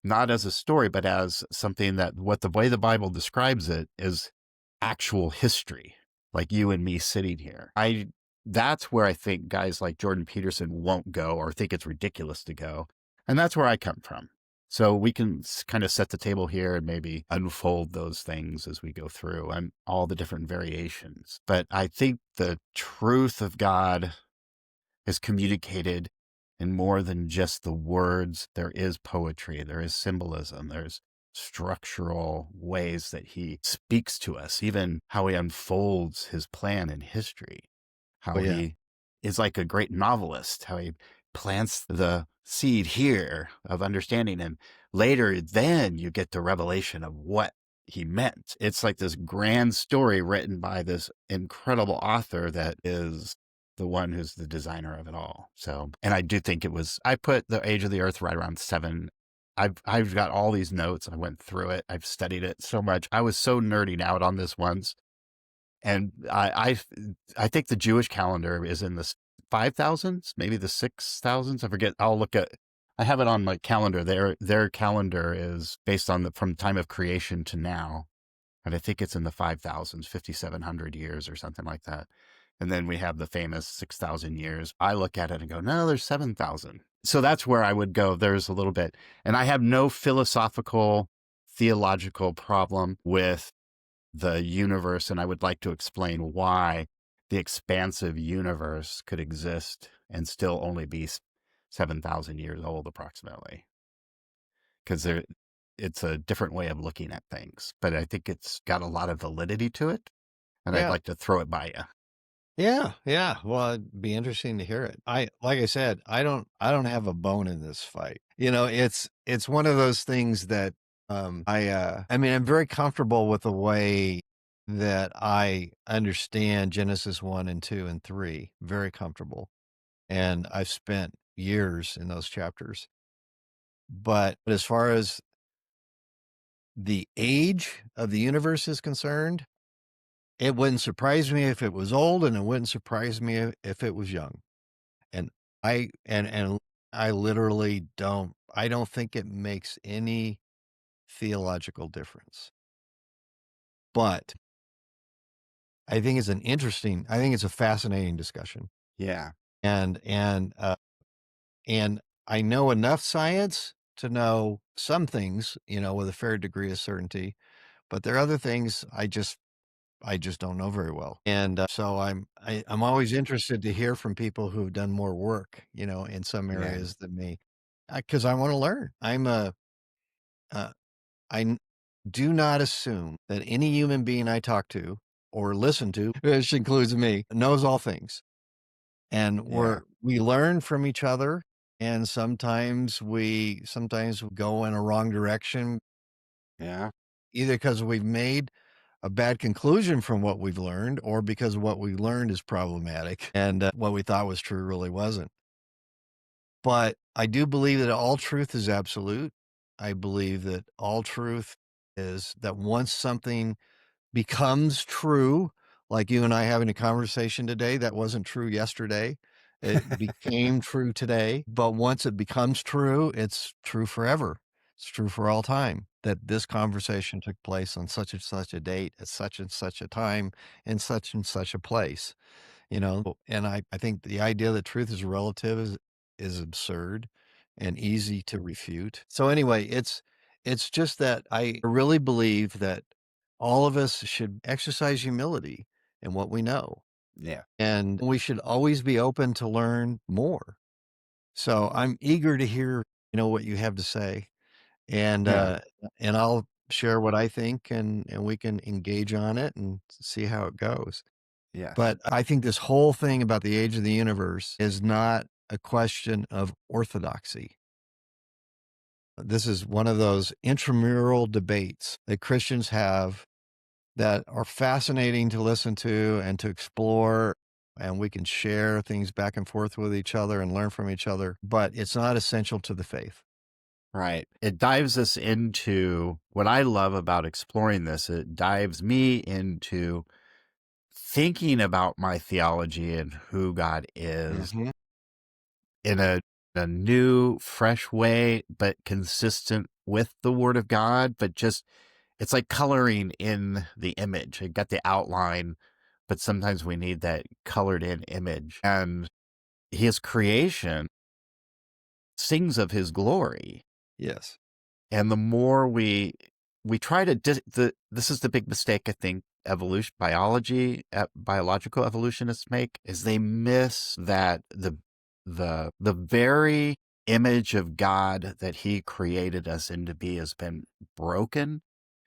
not as a story, but as something that what the way the Bible describes it is actual history, like you and me sitting here. That's where I think guys like Jordan Peterson won't go or think it's ridiculous to go. And that's where I come from. So we can kind of set the table here and maybe unfold those things as we go through and all the different variations. But I think the truth of God is communicated in more than just the words. There is poetry, there is symbolism, there's structural ways that he speaks to us, even how he unfolds his plan in history, Oh, how yeah. he is like a great novelist, how he plants the seed here of understanding. And later, then you get the revelation of what he meant. It's like this grand story written by this incredible author that is the one who's the designer of it all. So, and I do think I put the age of the earth right around 7. I've got all these notes. I went through it. I've studied it so much. I was so nerding out on this once. And I think the Jewish calendar is in the 5,000s, maybe the 6,000s. I forget. I have it on my calendar. Their calendar is based on from time of creation to now. And I think it's in the 5,000s, 5,700 years or something like that. And then we have the famous 6,000 years. I look at it and go, no, there's 7,000. So that's where I would go. There's a little bit. And I have no philosophical, theological problem with the universe. And I would like to explain why the expansive universe could exist and still only be 7,000 years old, approximately. Because it's a different way of looking at things. But I think it's got a lot of validity to it. And I'd Yeah. like to throw it by you. Yeah, yeah. Well, it'd be interesting to hear it. Like I said, I don't have a bone in this fight. It's one of those things that I mean, I'm very comfortable with the way that I understand Genesis 1 and 2 and 3. Very comfortable. And I've spent years in those chapters. But as far as the age of the universe is concerned, it wouldn't surprise me if it was old, and it wouldn't surprise me if it was young. And and I literally I don't think it makes any theological difference. But I think I think it's a fascinating discussion. Yeah. And and I know enough science to know some things, with a fair degree of certainty, but there are other things I just don't know very well. And so I'm always interested to hear from people who've done more work, in some Yeah. areas than me, because I want to learn. Uh, I n- do not assume that any human being I talk to or listen to, which includes me, knows all things. And Yeah. we learn from each other. And sometimes we go in a wrong direction, Yeah. either because we've made a bad conclusion from what we've learned, or because what we learned is problematic and what we thought was true really wasn't. But I do believe that all truth is absolute. I believe that all truth is that once something becomes true, like you and I having a conversation today, that wasn't true yesterday. It became true today. But once it becomes true, it's true forever. It's true for all time that this conversation took place on such and such a date at such and such a time in such and such a place. And I think the idea that truth is relative is absurd and easy to refute. So anyway, it's just that I really believe that all of us should exercise humility in what we know. Yeah. and we should always be open to learn more. So I'm eager to hear, what you have to say, and Yeah. and I'll share what I think, and we can engage on it and see how it goes. Yes. But I think this whole thing about the age of the universe is not a question of orthodoxy. This is one of those intramural debates that Christians have that are fascinating to listen to and to explore. And we can share things back and forth with each other and learn from each other, but it's not essential to the faith. Right. It dives us into what I love about exploring this. It dives me into thinking about my theology and who God is Mhm. in a new, fresh way, but consistent with the Word of God. But just, it's like coloring in the image. I got the outline, but sometimes we need that colored in image. And his creation sings of his glory. Yes. And the more we try to this is the big mistake I think biological evolutionists make, is they miss that the very image of God that he created us into be has been broken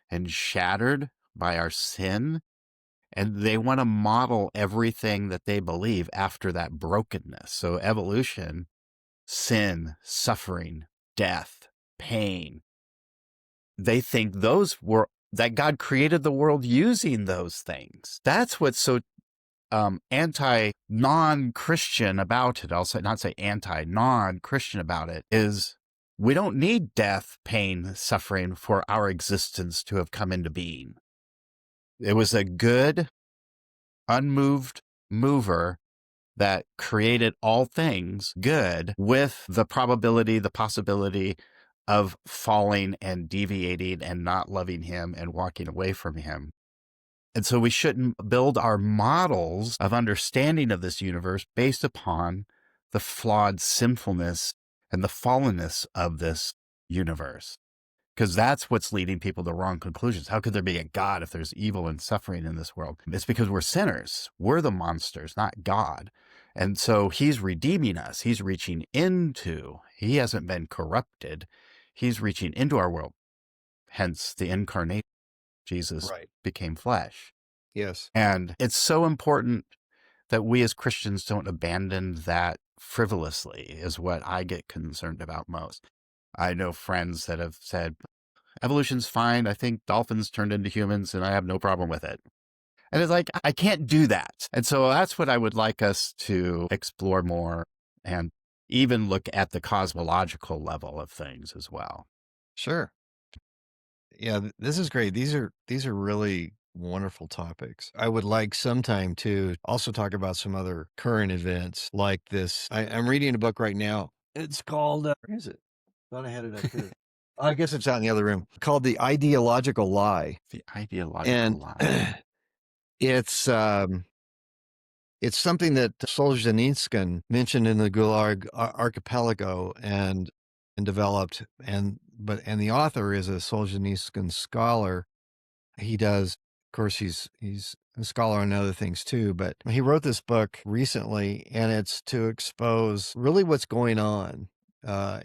and shattered by our sin, and they want to model everything that they believe after that brokenness. So evolution, sin, suffering, death, pain, they think those were that God created the world using those things. That's what's so non-Christian about it. I'll say, not say anti, non-Christian about it, is we don't need death, pain, suffering for our existence to have come into being. It was a good, unmoved mover that created all things good, with the probability, the possibility of falling and deviating and not loving him and walking away from him. And so we shouldn't build our models of understanding of this universe based upon the flawed sinfulness and the fallenness of this universe, because that's what's leading people to wrong conclusions. How could there be a God if there's evil and suffering in this world? It's because we're sinners. We're the monsters, not God. And so he's redeeming us. He's reaching into, he hasn't been corrupted. He's reaching into our world. Hence the incarnation. Jesus Right. became flesh. Yes. And it's so important that we as Christians don't abandon that frivolously, is what I get concerned about most. I know friends that have said, evolution's fine. I think dolphins turned into humans and I have no problem with it. And it's like, I can't do that. And so that's what I would like us to explore more, and even look at the cosmological level of things as well. Sure. Yeah, this is great. These are really wonderful topics. I would like sometime to also talk about some other current events like this. I'm reading a book right now. It's called where is it? Thought I had it up here. I guess it's out in the other room. Called The Ideological Lie. The ideological And lie. it's it's something that Solzhenitsyn mentioned in the Gulag Archipelago and developed, and the author is a Solzhenitsyn scholar. He does, of course, he's a scholar on other things too, but he wrote this book recently, and it's to expose really what's going on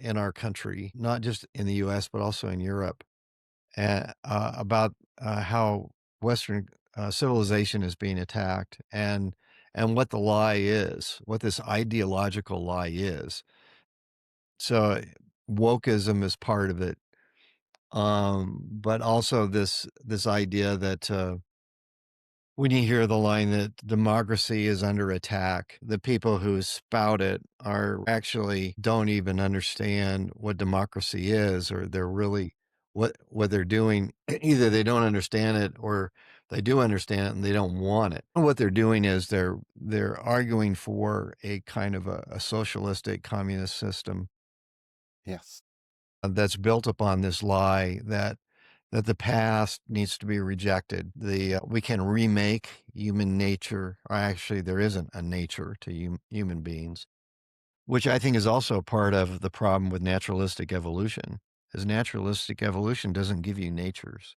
in our country, not just in the U.S. but also in Europe, about how Western civilization is being attacked, and what the lie is, what this ideological lie is. So wokeism is part of it, but also this idea that when you hear the line that democracy is under attack, the people who spout it are actually don't even understand what democracy is, or they're really what they're doing. Either they don't understand it, or they do understand it and they don't want it. What they're doing is they're arguing for a kind of a socialistic communist system Yes. that's built upon this lie that the past needs to be rejected. We can remake human nature. Or actually, there isn't a nature to human beings, which I think is also part of the problem with naturalistic evolution. Is naturalistic evolution doesn't give you natures.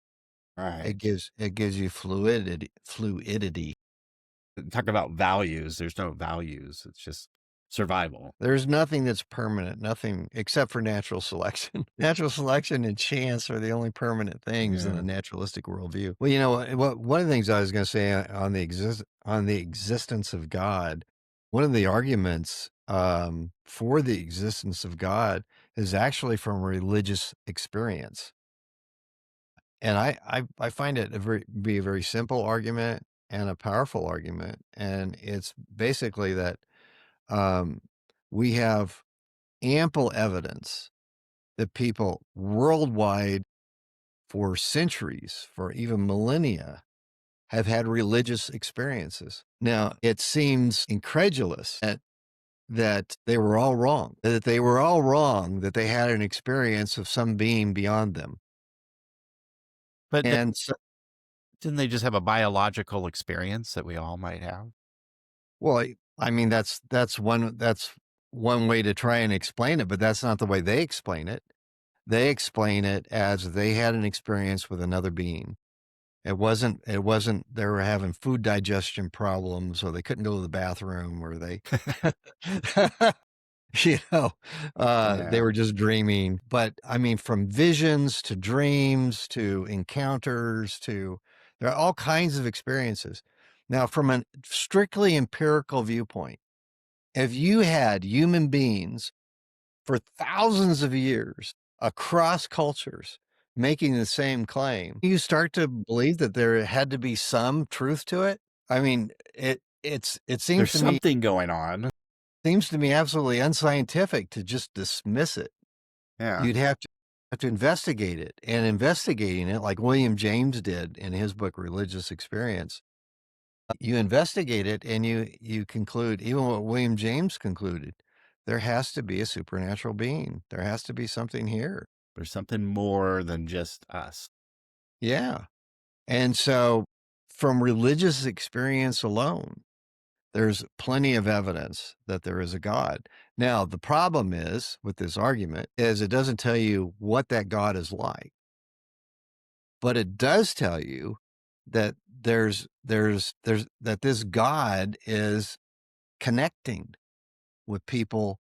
Right. It gives you fluidity. Talk about values. There's no values. It's just survival. There's nothing that's permanent, nothing except for natural selection. Natural selection and chance are the only permanent things in Yeah. a naturalistic worldview. Well, one of the things I was going to say on the existence of God, one of the arguments for the existence of God is actually from religious experience. And I find it be a very simple argument and a powerful argument. And it's basically that um, we have ample evidence that people worldwide for centuries, for even millennia, have had religious experiences. Now, it seems incredulous that they were all wrong, that they had an experience of some being beyond them. But And so, didn't they just have a biological experience that we all might have? well, I mean, that's one way to try and explain it, but that's not the way they explain it. They explain it as they had an experience with another being. It wasn't they were having food digestion problems, or they couldn't go to the bathroom, or they you know, they Yeah. were just dreaming. But I mean, from visions to dreams to encounters to there are all kinds of experiences. Now, from a strictly empirical viewpoint, if you had human beings for thousands of years across cultures making the same claim, you start to believe that there had to be some truth to it. I mean, it There's something going on. seems to me absolutely unscientific to just dismiss it. Yeah. You'd have to investigate it, and investigating it like William James did in his book Religious Experience. You investigate it and you conclude even what William James concluded. There has to be a supernatural being. There has to be something here. There's something more than just us. Yeah. And so from religious experience alone, there's plenty of evidence that there is a God. Now, the problem is with this argument is it doesn't tell you what that God is like, but it does tell you that that this God is connecting with people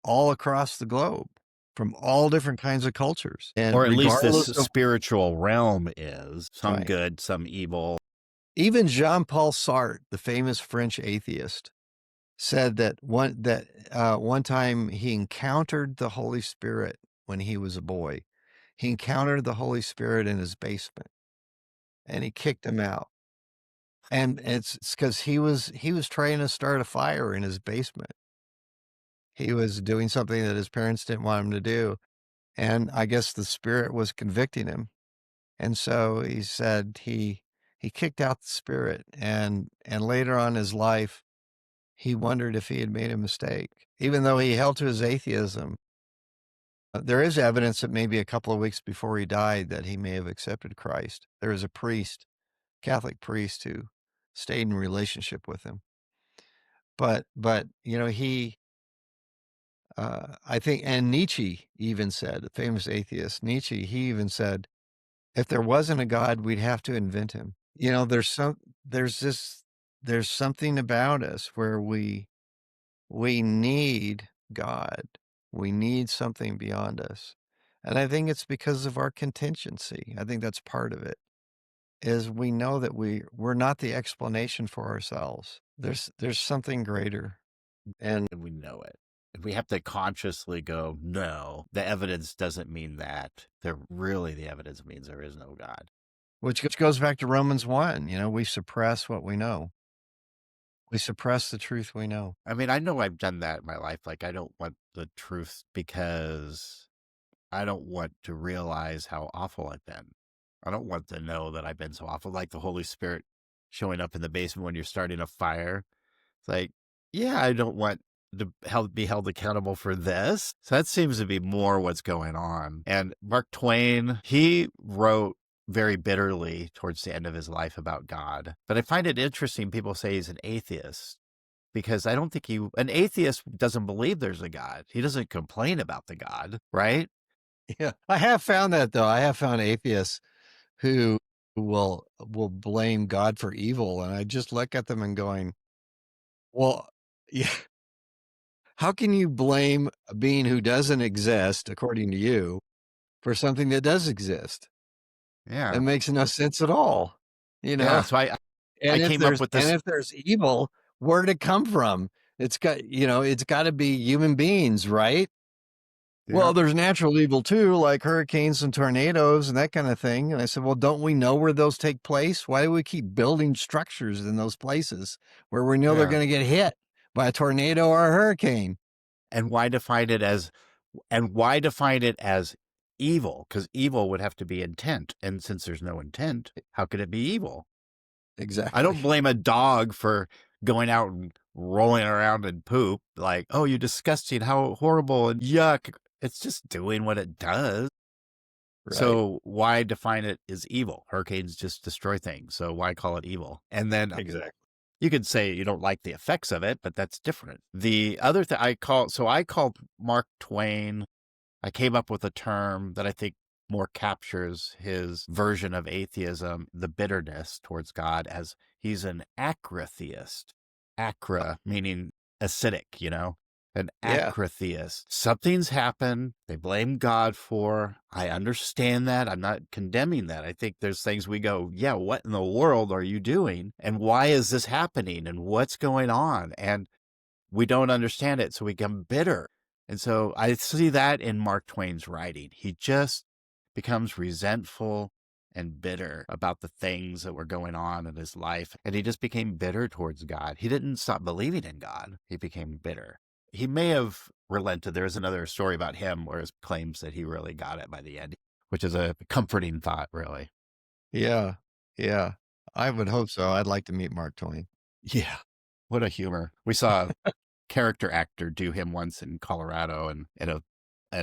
all across the globe from all different kinds of cultures. And Or at least this regardless of spiritual realm is some right. good, some evil. Even Jean-Paul Sartre, the famous French atheist, said that one time he encountered the Holy Spirit when he was a boy. He encountered the Holy Spirit in his basement and he kicked him out. And it's because he was trying to start a fire in his basement. He was doing something that his parents didn't want him to do. And I guess the spirit was convicting him. And so he said he kicked out the spirit, and later on in his life, he wondered if he had made a mistake. Even though he held to his atheism, there is evidence that maybe a couple of weeks before he died that he may have accepted Christ. There was a priest, Catholic priest, who stayed in relationship with him. But he I think, and Nietzsche even said, the famous atheist Nietzsche, he even said, if there wasn't a God, we'd have to invent him. There's there's something about us where we need God. We need something beyond us. And I think it's because of our contingency. I think that's part of it, is we know that we're not the explanation for ourselves. There's something greater. And And we know it. We have to consciously go, no, the evidence doesn't mean that. The evidence means there is no God. which goes back to Romans 1, we suppress what we know. We suppress the truth we know. I mean, I know I've done that in my life. Like, I don't want the truth because I don't want to realize how awful I've been. I don't want to know that I've been so awful. Like the Holy Spirit showing up in the basement when you're starting a fire. It's like, yeah, I don't want to be held accountable for this. So that seems to be more what's going on. And Mark Twain, he wrote very bitterly towards the end of his life about God. But I find it interesting people say he's an atheist because I don't think an atheist doesn't believe there's a God. He doesn't complain about the God, right? Yeah. I have found that, though. I have found atheists who will blame God for evil, and I just look at them and going, well, yeah, how can you blame a being who doesn't exist, according to you, for something that does exist? Yeah. That makes no sense at all, you Yeah. know? So I And if came up there's with and this. if there's evil, where did it come from? It's got to be human beings, right? Yeah. Well, there's natural evil too, like hurricanes and tornadoes and that kind of thing. And I said, well, don't we know where those take place? Why do we keep building structures in those places where we know they're Yeah. going to get hit by a tornado or a hurricane? And why define it as evil? Because evil would have to be intent. And since there's no intent, how could it be evil? I Exactly. don't blame a dog for going out and rolling around in poop. Like, oh, you disgusting, how horrible and yuck. It's just doing what it does. Right. So why define it as evil? Hurricanes just destroy things. So why call it evil? And then Exactly. you could say you don't like the effects of it, but that's different. The other thing I called Mark Twain. I came up with a term that I think more captures his version of atheism, the bitterness towards God, as he's an acrotheist. Acra meaning acidic, an Yeah. acrotheist. Something's happened. They blame God for. I understand that. I'm not condemning that. I think there's things we go, yeah, what in the world are you doing? And why is this happening? And what's going on? And we don't understand it, so we become bitter. And so I see that in Mark Twain's writing. He just becomes resentful and bitter about the things that were going on in his life. And he just became bitter towards God. He didn't stop believing in God. He became bitter. He may have relented. There's another story about him where he claims that he really got it by the end, which is a comforting thought, really. Yeah. Yeah. I would hope so. I'd like to meet Mark Twain. Yeah. What a humor. We saw character actor do him once in Colorado, and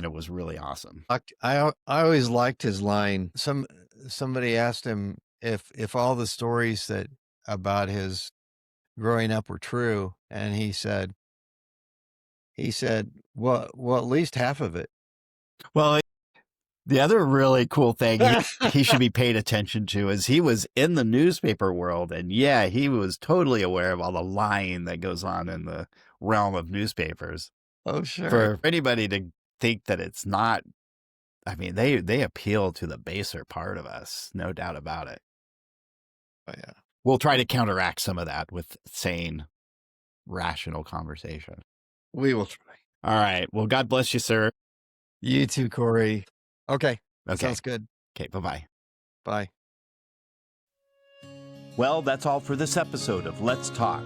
it was really awesome. I always liked his line. Somebody asked him if all the stories that about his growing up were true, and he said, well, at least half of it. Well, the other really cool thing he should be paid attention to is he was in the newspaper world, and yeah, he was totally aware of all the lying that goes on in the realm of newspapers. Oh, sure. For anybody to think that it's not, I mean, they appeal to the baser part of us, no doubt about it. Oh, yeah. We'll try to counteract some of that with sane, rational conversation. We will try. All right. Well, God bless you, sir. You too, Corey. Okay. That Okay. sounds good. Okay. Bye-bye. Bye. Well, that's all for this episode of Let's Talk.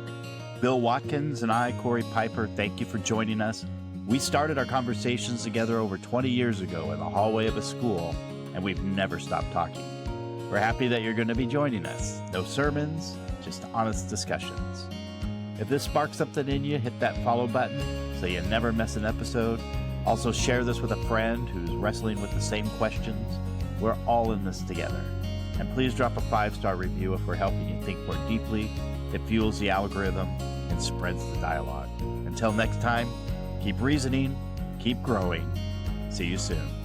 Bill Watkins and I, Corey Piper, thank you for joining us. We started our conversations together over 20 years ago in the hallway of a school, and we've never stopped talking. We're happy that you're going to be joining us. No sermons, just honest discussions. If this sparks something in you, hit that follow button so you never miss an episode. Also, share this with a friend who's wrestling with the same questions. We're all in this together. And please drop a 5-star review if we're helping you think more deeply. It fuels the algorithm and spreads the dialogue. Until next time, keep reasoning, keep growing. See you soon.